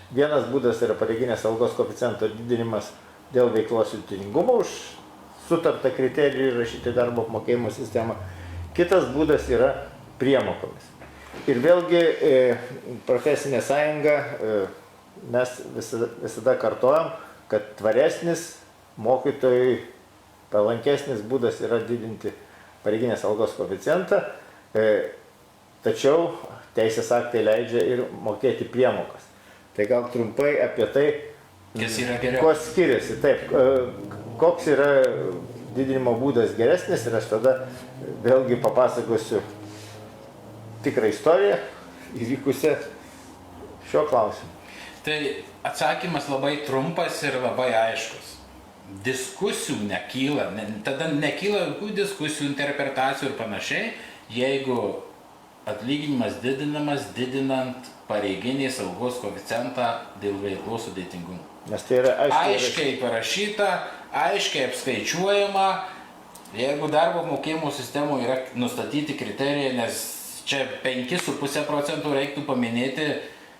Vienas būdas yra pareiginės algos koeficiento didinimas dėl veiklos sudėtingumo už sutartą kriterijų įrašyti darbo apmokėjimo sistemą. Kitas būdas yra priemokomis. Ir vėlgi profesinė sąjunga, mes visada kartojam, kad tvaresnis mokytojui palankesnis būdas yra didinti pareiginės algos koeficientą, tačiau teisės aktai leidžia ir mokėti priemokas. Tai gal trumpai apie tai, kuo skiriasi, taip, koks yra didinimo būdas geresnis ir aš tada vėlgi papasakosiu tikrą istoriją įvykusią šio klausimu. Tai atsakymas labai trumpas ir labai aiškus. Diskusijų nekyla, tada nekyla jokių diskusijų, interpretacijų ir panašiai, jeigu atlyginimas didinamas, didinant pareiginės algos koeficientą dėl veiklos sudėtingumo. Nes tai yra aiškiai parašyta, aiškiai apskaičiuojama, jeigu darbo apmokėjimo sistemoje yra nustatyti kriterijai, nes čia 5,5% reiktų paminėti,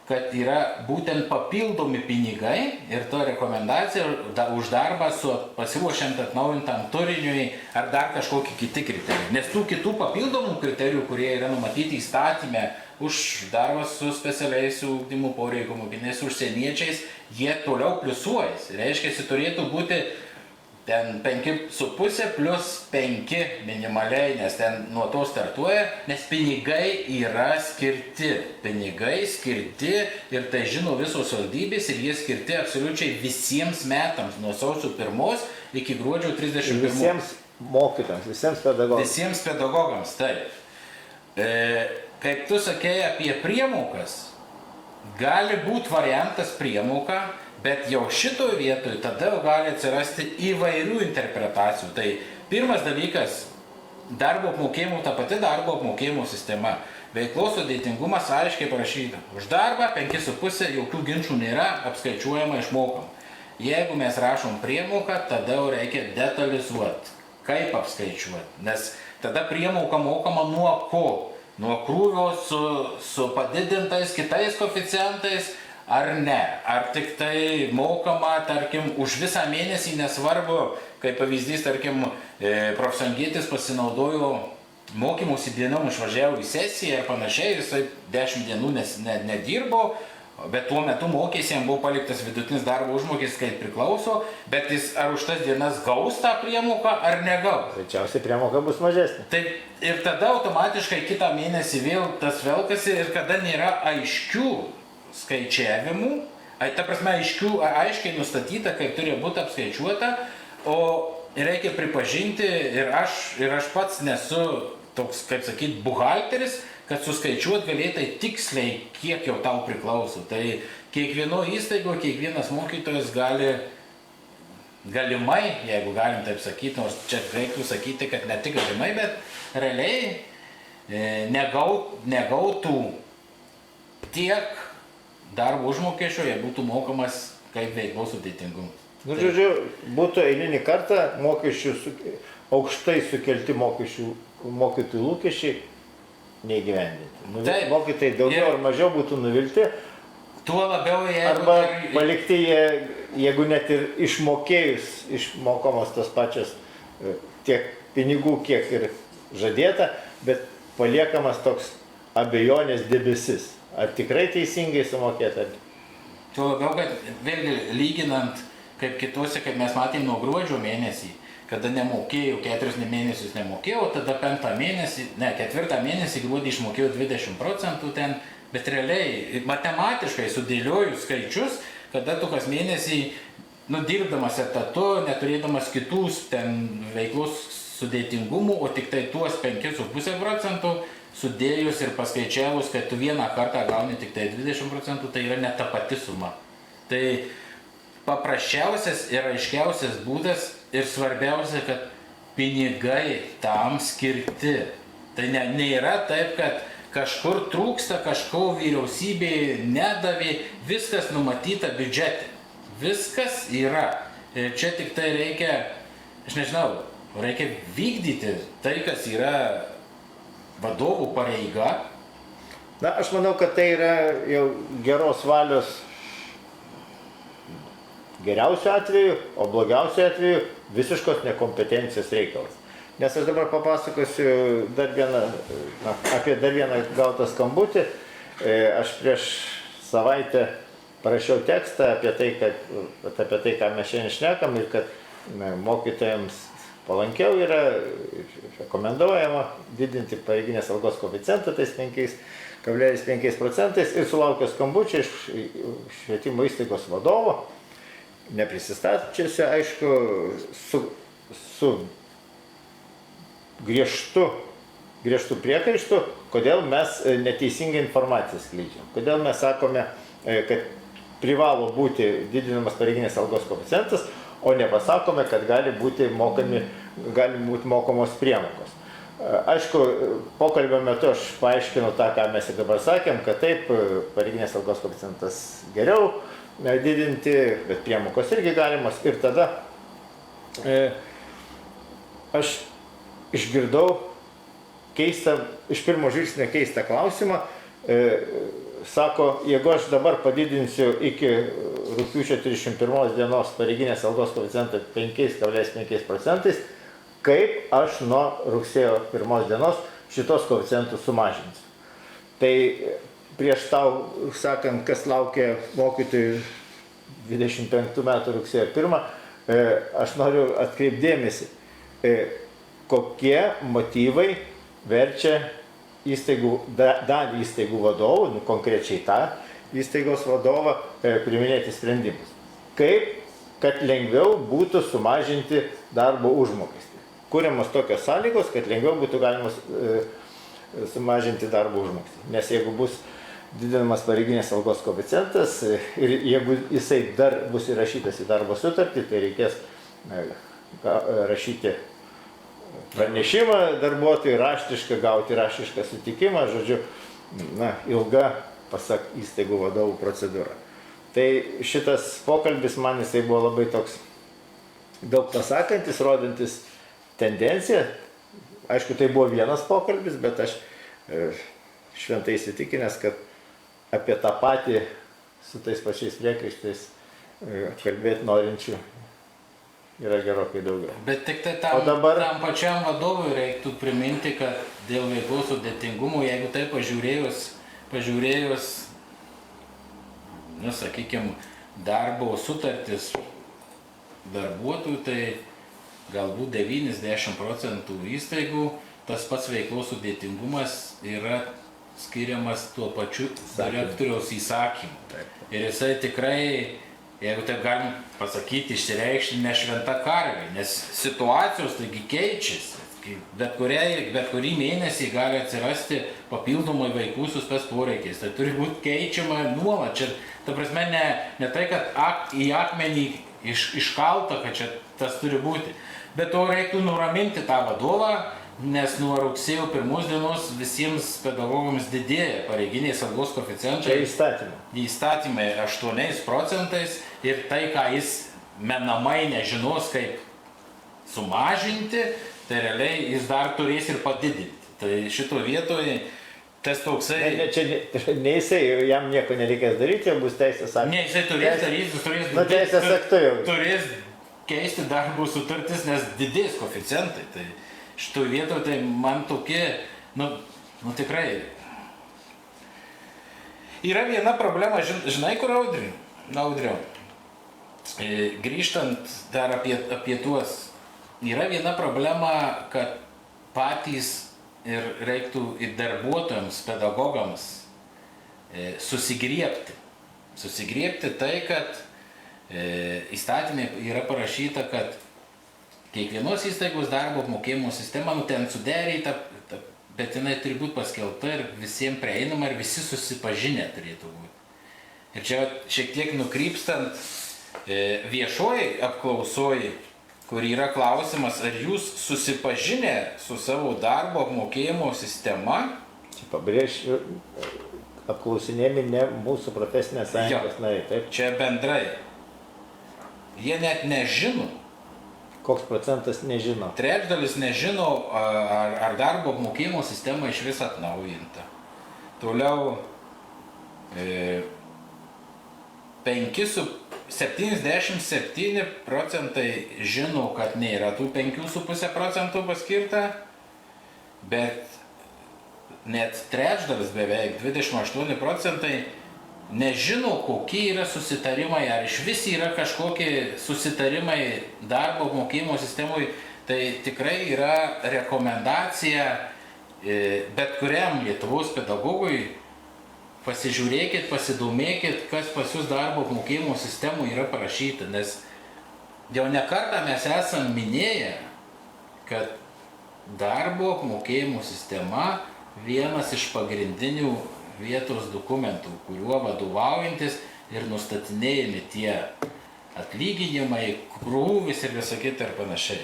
kad yra būtent papildomi pinigai ir to rekomendacija už darbą su pasiruošiant atnaujintam turiniui ar dar kažkokie kiti kriterijai. Nes tų kitų papildomų kriterijų, kurie yra numatyti įstatyme už darbą su specialiais ugdymo poreikių mokiniais užsieniečiais, jie toliau pliusuojasi. Reiškia, turėtų būti ten 5,5 plus 5 minimaliai, nes ten nuo to startuoja, nes pinigai yra skirti. Pinigai skirti ir tai žino visos valdybės ir jie skirti absoliučiai visiems metams, nuo sausio 1 iki gruodžio 31. Visiems mokytojams, visiems pedagogams. Visiems pedagogams, taip. Kaip tu sakei apie priemokas, gali būti variantas priemoka, bet jau šitoje vietoje tada jau gali atsirasti įvairių interpretacijų. Tai pirmas dalykas, darbo apmokėjimo, ta pati darbo apmokėjimo sistema. Veiklos sudėtingumas aiškiai parašyta. Už darbą 5,5 jokių ginčių nėra, apskaičiuojama išmokam. Jeigu mes rašom priemoką, tada jau reikia detalizuoti, kaip apskaičiuoti. Nes tada priemoka mokama nuo ko? Nuo krūvio su padidintais kitais koeficientais, ar ne? Ar tik tai mokama, tarkim, už visą mėnesį, nesvarbu, kaip pavyzdys, tarkim, profsąjungietis pasinaudojo mokymosi dienom, išvažiavo į sesiją ir panašiai, jisai 10 dienų nedirbo, bet tuo metu mokėsi, jam buvo paliktas vidutinis darbo užmokestis, kaip priklauso, bet jis ar už tas dienas gaus tą priemoką, ar negaus? Greičiausiai priemoka bus mažesnė. Taip, ir tada automatiškai kitą mėnesį vėl tas velkasi ir kada nėra aiškių skaičiavimų, ta prasme aiškiai nustatyta, kaip turi būti apskaičiuota, o reikia pripažinti ir aš pats nesu toks, kaip sakyt, buhalteris, kad suskaičiuot galėtai tiksliai, kiek jau tau priklauso. Tai kiekvieno įstaigo, kiekvienas mokytojas galimai, jeigu galim taip sakyti, nors čia reiktų sakyti, kad ne tik galimai, bet realiai negautų tiek darbo užmokesčio, jie būtų mokamas kaip veiklos sudėtingumas. Nu, žodžiu, būtų eilinį kartą aukštai sukelti mokytojų lūkesčiai neįgyvendinti. Mokytojai daugiau ar mažiau būtų nuvilti. Tuo labiau jeigu... Arba palikti jie, jeigu net ir išmokamos tos pačios tiek pinigų, kiek ir žadėta, bet paliekamas toks abejonės debesis. Ar tikrai teisingai sumokėta? Tuo labiau, kad vėlgi lyginant, kaip kitose, kaip mes matėm nuo gruodžio mėnesį, kada nemokėjau, 4 mėnesius nemokėjau, tada 4 mėnesį gruodį išmokėjau 20% ten, bet realiai, matematiškai sudėlioju skaičius, kada tu kas mėnesį, dirbdamas etatu, neturėdamas kitus ten veiklos sudėtingumų, o tik tai tuos 5,5% sudėjus ir paskaičiavus, kad tu vieną kartą gauni tik tai 20%, tai yra ne ta pati suma. Tai paprasčiausias ir aiškiausias būdas ir svarbiausia, kad pinigai tam skirti. Tai nėra taip, kad kažkur trūksta, kažko vyriausybė nedavė, viskas numatyta biudžete. Viskas yra. Ir čia tik tai reikia, aš nežinau, reikia vykdyti tai, kas yra vadovų pareiga. Na, aš manau, kad tai yra jau geros valios geriausiu atveju, o blogiausiu atveju visiškos nekompetencijos reikalas. Nes aš dabar papasakosiu apie dar vieną gautą skambutį. Aš prieš savaitę parašiau tekstą apie tai, ką mes šiandien šnekam ir kad mokytojams palankiau yra rekomenduojama didinti pareiginės algos koeficientą tais 5,5% ir sulaukė skambučio iš švietimo įstaigos vadovo, neprisistačiusio, aišku, su griežtu priekaištu, kodėl mes neteisingą informaciją skleidžiam. Kodėl mes sakome, kad privalo būti didinamas pareiginės algos koeficientas, o nepasakome, kad gali būti mokamos priemokos. Aišku, pokalbio metu aš paaiškinu tą, ką mes ir dabar sakėm, kad taip, pareiginės algos koeficientas geriau didinti, bet priemokos irgi galimos. Ir tada Aš išgirdau keistą, iš pirmo žvilgsnio keistą klausimą. Sako, jeigu aš dabar padidinsiu iki rugpjūčio 31 dienos pareiginės algos koeficientą 5,5%, kaip aš nuo rugsėjo 1 dienos šitos koeficientus sumažinsiu. Tai prieš tau, sakant, kas laukia mokytojų 25 metų rugsėjo 1, aš noriu atkreipdėmėsi, kokie motyvai verčia dalį įstaigų vadovų, konkrečiai tą įstaigos vadovą, priiminėti sprendimus. Kaip, kad lengviau būtų sumažinti darbo užmokestį. Kuriamos tokios sąlygos, kad lengviau būtų galima sumažinti darbo užmokestį. Nes jeigu bus didinamas pareiginės algos koeficientas ir jeigu jisai dar bus įrašytas į darbo sutartį, tai reikės rašyti pranešimą darbuotojui, raštišką, gauti raštišką sutikimą, žodžiu, ilga, pasak įstaigų vadovų, procedūra. Tai šitas pokalbis man jisai buvo labai toks daug pasakantis, rodantis tendenciją. Aišku, tai buvo vienas pokalbis, bet aš šventai įsitikinęs, kad apie tą patį su tais pačiais priekaištais kalbėti norinčių yra gerokai daugiau. Bet tik tai tam pačiam vadovui reiktų priminti, kad dėl veiklos sudėtingumo, jeigu tai pažiūrėjus, sakykime, darbo sutartis darbuotojų, tai galbūt 90% įstaigų tas pats veiklos sudėtingumas yra skiriamas tuo pačiu direktoriaus įsakymu. Ir jisai tikrai, jeigu taip galim pasakyti, išsireikšti, ne šventa karvė, nes situacijos taigi keičiasi. Bet kurį mėnesį gali atsirasti papildomai vaikų su spec poreikiais. Tai turi būti keičiama nuolat. Čia, ta prasme, ne tai, kad į akmenį iškalta, kad čia tas turi būti. Bet to reiktų nuraminti tą vadovą, nes nuo rugsėjo 1 dienos visiems pedagogams didėja pareiginės algos koeficientai. Čia įstatymai. Įstatymai 8% ir tai, ką jis menamai nežinos, kaip sumažinti, tai realiai jis dar turės ir padidinti. Tai šito vietoje tas toksai... Ne jisai, jam nieko nereikės daryti, jau bus teisės aktai. Ne, jisai turės daryti, jis turės keisti darbo sutartis, nes didės koeficientai. Tai šito vietoje tai man tokie, tikrai... Yra viena problema, žinai, kur Audriau? Grįžtant dar apie tuos, yra viena problema, kad patys ir reiktų ir darbuotojams, pedagogams susigriebti. Susigriebti tai, kad įstatymė yra parašyta, kad kiekvienos įstaigos darbo apmokėjimo sistema ten suderinta, bet jinai turi būti paskelbta ir visiems prieinama ir visi susipažinę turėtų būti. Ir čia šiek tiek nukrypstant viešoji apklausoji, kur yra klausimas, ar jūs susipažinę su savo darbo apmokėjimo sistema? Čia pabrėžiu, apklausinėmi ne mūsų profesinės sąjungos nariai, taip? Čia bendrai. Jie net nežino. Koks procentas nežino? Trečdalis nežino, ar darbo apmokėjimo sistema iš vis atnaujinta. Toliau 77% žino, kad nėra tų 5,5% paskirta, bet net trečdalis, beveik 28% nežino, kokie yra susitarimai, ar iš vis yra kažkokie susitarimai darbo apmokėjimo sistemoje. Tai tikrai yra rekomendacija bet kuriam Lietuvos pedagogui. Pasižiūrėkit, pasidomėkit, kas pas jūs darbo apmokėjimo sistemų yra parašyta, nes jau ne kartą mes esam minėję, kad darbo apmokėjimo sistema vienas iš pagrindinių vietos dokumentų, kuriuo vadovaujantis ir nustatinėjami tie atlyginimai, krūvis ir visą kitą ir panašiai.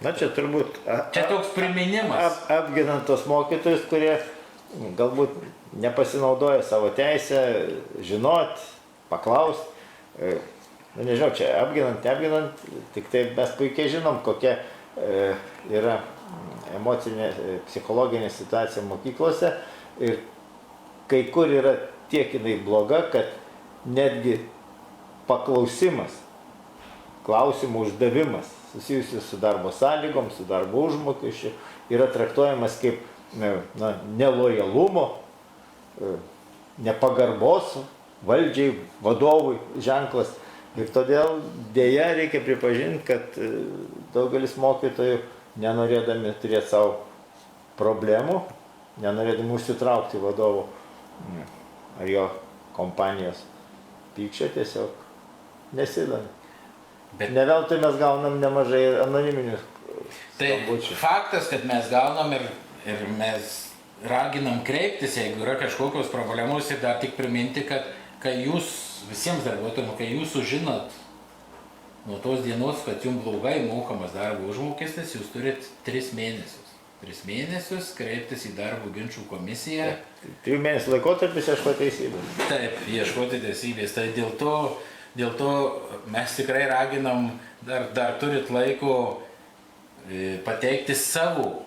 Na čia turbūt... Čia toks priminimas. Apginant tos mokytojus, kurie galbūt nepasinaudoja savo teisę žinot, paklaust, Na nežinau, čia apginant, neapginant, tik tai mes puikiai žinom, kokia yra emocinė, psichologinė situacija mokyklose ir kai kur yra tiek jinai bloga, kad netgi paklausimas, klausimų uždavimas susijusius su darbo sąlygom, su darbo užmokesčiu yra traktuojamas kaip nelojalumo, nepagarbos valdžiai, vadovui ženklas. Ir todėl dėja reikia pripažinti, kad daugelis mokytojų, nenorėdami turėti savo problemų, nenorėdami užsitraukti vadovų ar jo kompanijos pykčio, tiesiog nesidomi. Bet ne veltui mes gaunam nemažai anoniminių skambučių. Tai faktas, kad mes gaunam ir mes raginam kreiptis, jeigu yra kažkokios problemos, ir dar tik priminti, kad kai jūs visiems darbuotojams, kai jūs sužinot nuo tos dienos, kad jums blogai mokamas darbo užmokestis, jūs turit 3 mėnesius. 3 mėnesius kreiptis į darbo ginčų komisiją. 3 mėnesių laikotarpis ieškoti teisybės. Taip, ieškoti teisybės. Tai dėl to mes tikrai raginam, dar turit laiko pateikti savo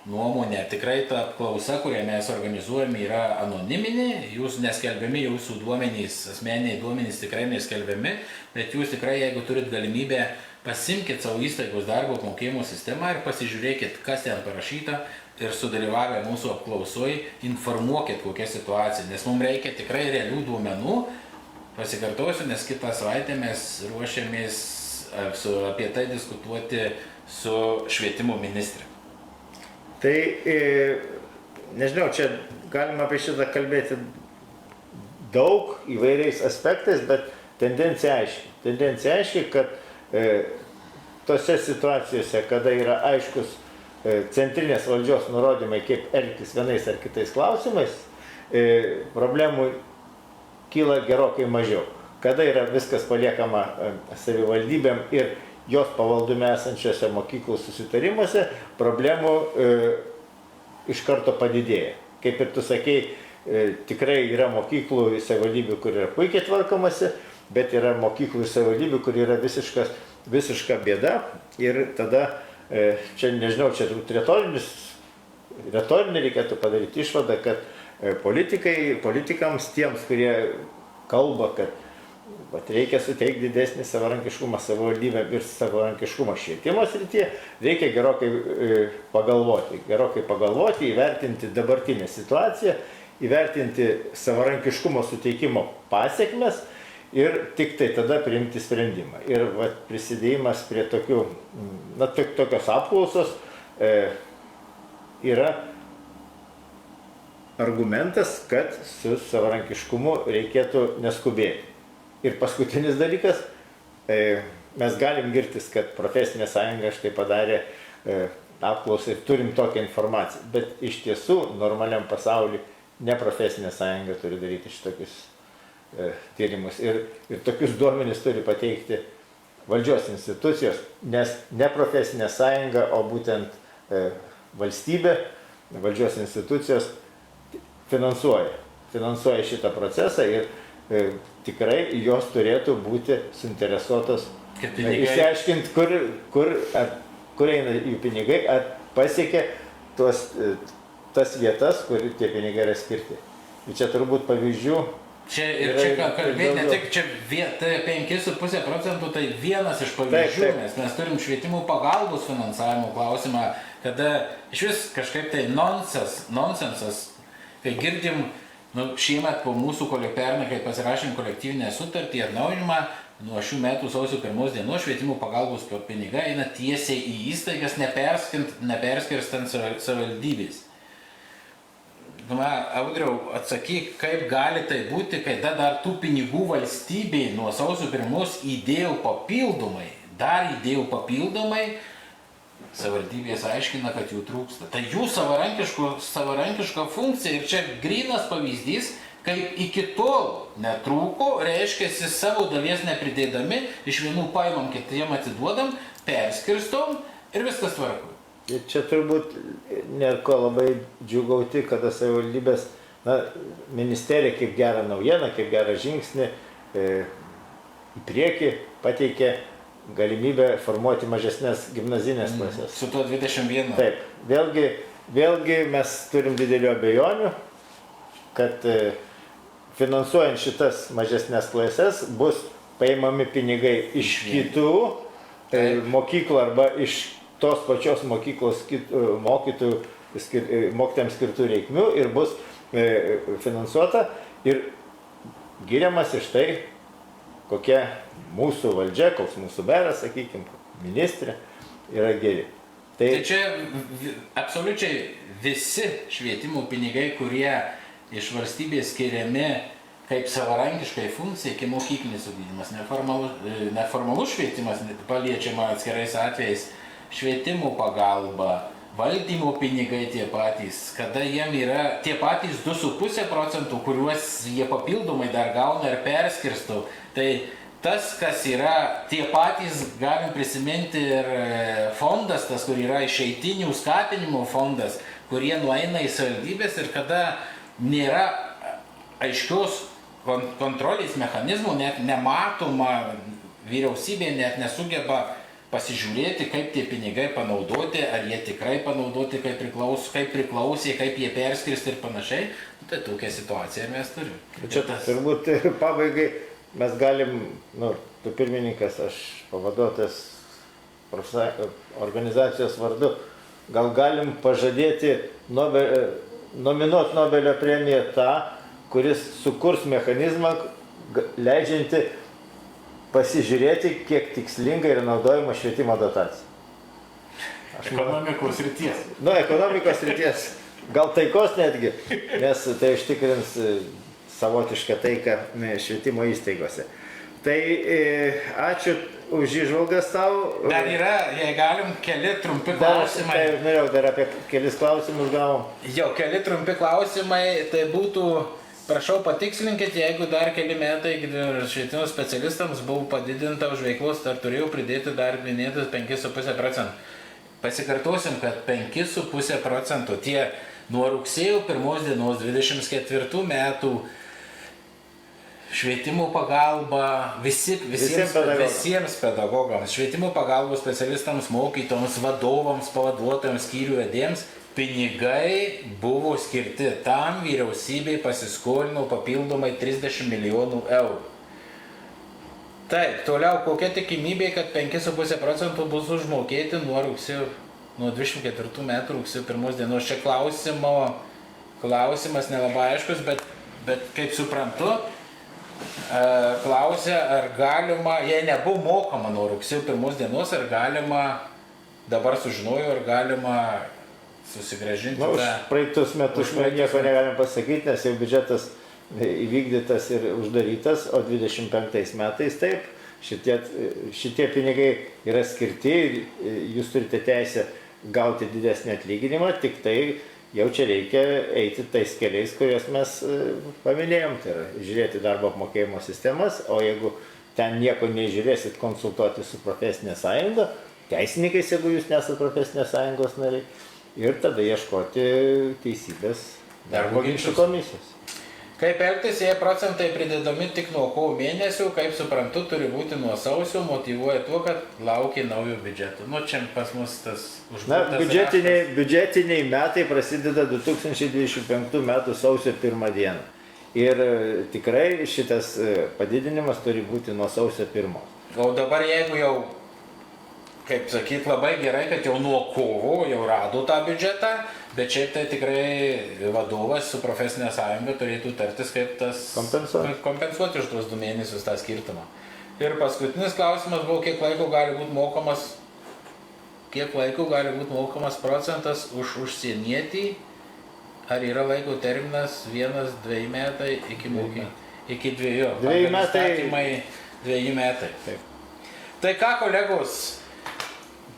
nuomonę. Tikrai ta apklausa, kurią mes organizuojame, yra anoniminė, jūs neskelbiami, jūsų duomenys, asmeniniai duomenys tikrai neskelbiami, bet jūs tikrai, jeigu turit galimybę, pasimkit savo įstaigos darbo apmokėjimo sistemą ir pasižiūrėkit, kas ten parašyta ir sudalyvavę mūsų apklausoj, informuokit kokią situaciją, nes mums reikia tikrai realių duomenų. Pasikartosiu, nes kitą savaitę mes ruošiamės apie tai diskutuoti su švietimo ministre. Tai, nežinau, čia galima apie šitą kalbėti daug įvairiais aspektais, bet tendencija aiški. Tendencija aiški, kad tose situacijose, kada yra aiškus centrinės valdžios nurodymai, kaip elgtis vienais ar kitais klausimais, problemų kyla gerokai mažiau. Kada yra viskas paliekama savivaldybėm ir jos pavaldume esančiose mokyklų susitarimuose, problemų iš karto padidėja. Kaip ir tu sakei, tikrai yra mokyklų savivaldybių, kur yra puikiai tvarkomasi, bet yra mokyklų savivaldybių, kur yra visiška bėda. Ir tada, čia nežinau, čia retorinį reikėtų padaryti išvadą, kad politikams, tiems, kurie kalba, kad reikia suteikti didesnį savarankiškumą savivaldybėm ir savarankiškumą švietimo srityje, reikia gerokai pagalvoti, įvertinti dabartinę situaciją, įvertinti savarankiškumo suteikimo pasiekmes ir tik tai tada priimti sprendimą. Ir prisidėjimas prie tokios apklausos yra argumentas, kad su savarankiškumu reikėtų neskubėti. Ir paskutinis dalykas, mes galim girtis, kad profesinė sąjunga štai padarė apklausą ir turim tokią informaciją. Bet iš tiesų normaliam pasauliu neprofesinė sąjunga turi daryti šitokius tyrimus. Ir tokius duomenis turi pateikti valdžios institucijos, nes ne profesinė sąjunga, o būtent valstybė, valdžios institucijos finansuoja šitą procesą ir tikrai jos turėtų būti suinteresuotos išsiaiškinti, kur eina jų pinigai, ar pasiekia tas vietas, kur tie pinigai yra skirti. Ir čia turbūt pavyzdžių. Čia kalbėti ne tik, čia 5,5%, tai vienas iš pavyzdžių, nes mes turim švietimo pagalbos finansavimo klausimą, kada iš vis kažkaip tai nonsensas, kai girdim, šiemet po mūsų pernai, kai pasirašėm kolektyvinę sutartį atnaujinimą, nuo šių metų sausio 1 dienos švietimo pagalbos pinigai eina tiesiai į įstaigas, neperskirstant savivaldybės. Audriau, atsakyk, kaip gali tai būti, kai dar tų pinigų valstybei nuo sausio 1 įdėjau papildomai, savivaldybės aiškina, kad jų trūksta. Tai jų savarankiška funkcija ir čia grynas pavyzdys, kaip iki tol netrūko, reiškia, savo dalies nepridėdami, iš vienų paimam, kitiem atiduodam, perskirstom ir viskas tvarko. Ir čia turbūt nėra ko labai džiugauti, kada savivaldybės, ministerija kaip gerą naujieną, kaip gerą žingsnį į priekį pateikė galimybę formuoti mažesnės gimnazinės klases. Su tuo 21. Taip, vėlgi mes turim didelių abejonių, kad finansuojant šitas mažesnės klases bus paimami pinigai iš kitų mokyklų arba iš tos pačios mokyklos mokytojams skirtų reikmių ir bus finansuota ir giriamas iš tai, kokia mūsų valdžia, koks mūsų meras, sakykime, ministrė yra geri. Tai čia absoliučiai visi švietimo pinigai, kurie iš valstybės skiriami kaip savarankiškai funkcija, iki mokyklinis ugdymas, neformalus švietimas, paliečiama atskirais atvejais, švietimo pagalba, valdymo pinigai tie patys, kada jiem yra tie patys 2,5%, kuriuos jie papildomai dar gauna ir perskirsto, tai tas, kas yra tie patys, galim prisiminti ir fondas, tas, kur yra išeitinių skatinimo fondas, kurie nueina į savivaldybės ir kada nėra aiškios kontrolės mechanizmų, net nematoma, vyriausybė net nesugeba pasižiūrėti, kaip tie pinigai panaudoti, ar jie tikrai panaudoti, kaip priklausė, kaip jie perskirsti ir panašiai. Tai tokia situacija ir mes turim. Čia turbūt pabaigai mes galim, tu pirmininkas, aš pavaduotas organizacijos vardu, gal galim pažadėti nominuoti Nobelio premiją tą, kuris sukurs mechanizmą, leidžiantį pasižiūrėti, kiek tikslingai yra naudojama švietimo dotacija. Ekonomikos srities. Ekonomikos srities. Gal taikos netgi, nes tai užtikrins savotišką taiką švietimo įstaigose. Tai ačiū už įžvalgas tau. Dar yra, jei galim, keli trumpi klausimai. Norėjau dar apie kelis klausimus gavom. Jo, keli trumpi klausimai, tai būtų, prašau patikslinkit, jeigu dar keli metai švietimo specialistams buvo padidinta už veiklos, ar turėjau pridėti dar minėtus 5,5%. Pasikartosim, kad 5,5% tie nuo rugsėjo 1 dienos 24 metų švietimo pagalba visiems pedagogams, švietimo pagalbos specialistams, mokytojams, vadovams, pavaduotojams, skyrių vedėjams, pinigai buvo skirti tam, vyriausybei pasiskolino papildomai 30 milijonų eurų. Taip, toliau kokia tikimybė, kad 5,5% bus užmokėti nuo 24 metų rugsėjo 1 dienos. Čia klausimas nelabai aiškus, bet kaip suprantu, klausia, ar galima, jei nebuvo mokama nuo rugsėjo 1 dienos, ar galima, dabar sužinoju, ar galima susigrąžinti tą... Už praeitus metus nieko negalim pasakyti, nes jau biudžetas įvykdytas ir uždarytas, o 25 metais taip, šitie pinigai yra skirti ir jūs turite teisę gauti didesnį atlyginimą, tik tai jau čia reikia eiti tais keliais, kuriuos mes paminėjom, tai yra žiūrėti darbo apmokėjimo sistemas, o jeigu ten nieko nežiūrėsit, konsultuoti su profesinė sąjunga, teisininkais, jeigu jūs nesat profesinės sąjungos nariai, ir tada ieškoti teisybės darbo ginčų komisijos. Kaip elgtis, jei procentai pridedami tik nuo kovo mėnesio, kaip suprantu, turi būti nuo sausio, motyvuoja tuo, kad laukia naujo biudžeto. Čia pas mus tas užburtas. Biudžetiniai metai prasideda 2025 metų sausio 1 dieną. Ir tikrai šitas padidinimas turi būti nuo sausio 1. O dabar jeigu jau, kaip sakyt, labai gerai, kad jau nuo kovo jau rado tą biudžetą, bet šiaip tai tikrai vadovas su profesinė sąjunga turėtų tartis, kaip tas kompensuoti už tuos 2 mėnesius tą skirtumą. Ir paskutinis klausimas buvo, kiek laiko gali būti mokamas procentas už užsienietį, ar yra laiko terminas 1-2 metai iki mokymų? Iki 2. 2 metai. 2 metai. Taip. Tai ką, kolegos?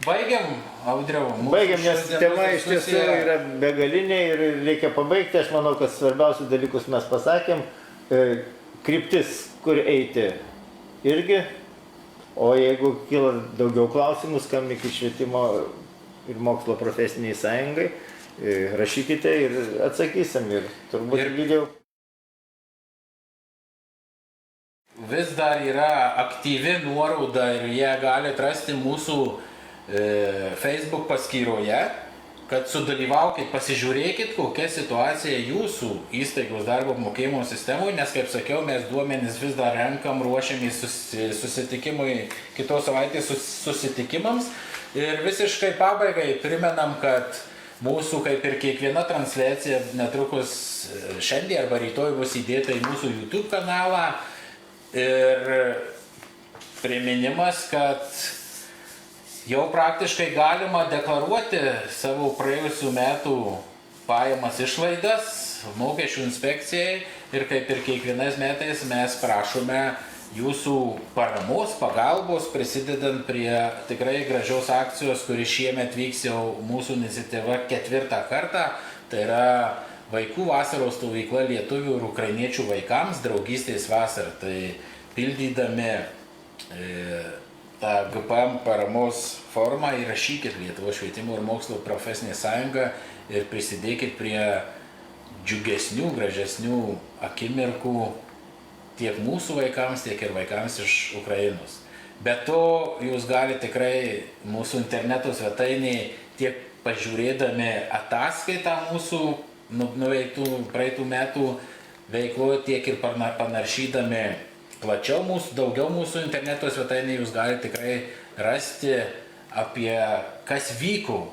Baigiam, Audriau. Baigiam, nes tema iš tiesų yra begalinė ir reikia pabaigti. Aš manau, kad svarbiausius dalykus mes pasakėm. Kryptis, kur eiti irgi. O jeigu kyla daugiau klausimų, skambinkite švietimo ir mokslo profesiniai sąjungai, rašykite ir atsakysim. Ir turbūt ilgiau. vis dar yra aktyvi nuoroda ir jie gali atrasti mūsų Facebook paskyroje, kad sudalyvaukit, pasižiūrėkit, kokia situacija jūsų įstaigos darbo apmokėjimo sistemoje, nes, kaip sakiau, mes duomenis vis dar renkam, ruošiamės susitikimui, kitos savaitės susitikimams. Ir visiškai pabaigai primenam, kad mūsų, kaip ir kiekviena transliacija, netrukus šiandien arba rytoj bus įdėta į mūsų YouTube kanalą. Ir priminimas, kad jau praktiškai galima deklaruoti savo praėjusių metų pajamas išlaidas mokesčių inspekcijai ir kaip ir kiekvienais metais mes prašome jūsų paramos, pagalbos, prisidedant prie tikrai gražios akcijos, kuri šiemet vyks jau mūsų iniciatyva 4. kartą. Tai yra vaikų vasaros stovykla lietuvių ir ukrainiečių vaikams, draugystės vasara. Tai pildydami tą GPM paramos formą įrašykit Lietuvos švietimo ir mokslo profesinė sąjunga ir prisidėkit prie džiugesnių, gražesnių akimirkų tiek mūsų vaikams, tiek ir vaikams iš Ukrainos. Be to, jūs galite tikrai mūsų interneto svetainėje tiek pažiūrėdami ataskaitą mūsų nuveiktų praeitų metų veikloje, tiek ir panaršydami plačiau daugiau mūsų interneto svetainėje jūs galite tikrai rasti apie kas vyko,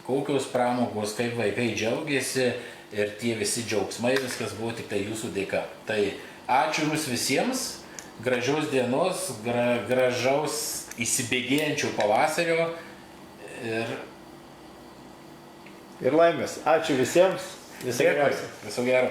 kokios pramogos, kaip vaikai džiaugiasi ir tie visi džiaugsmai, viskas buvo tik tai jūsų dėka. Tai ačiū jums visiems, gražios dienos, gražaus įsibėgėjančio pavasario ir laimės. Ačiū visiems. Viso gero. Viso gero.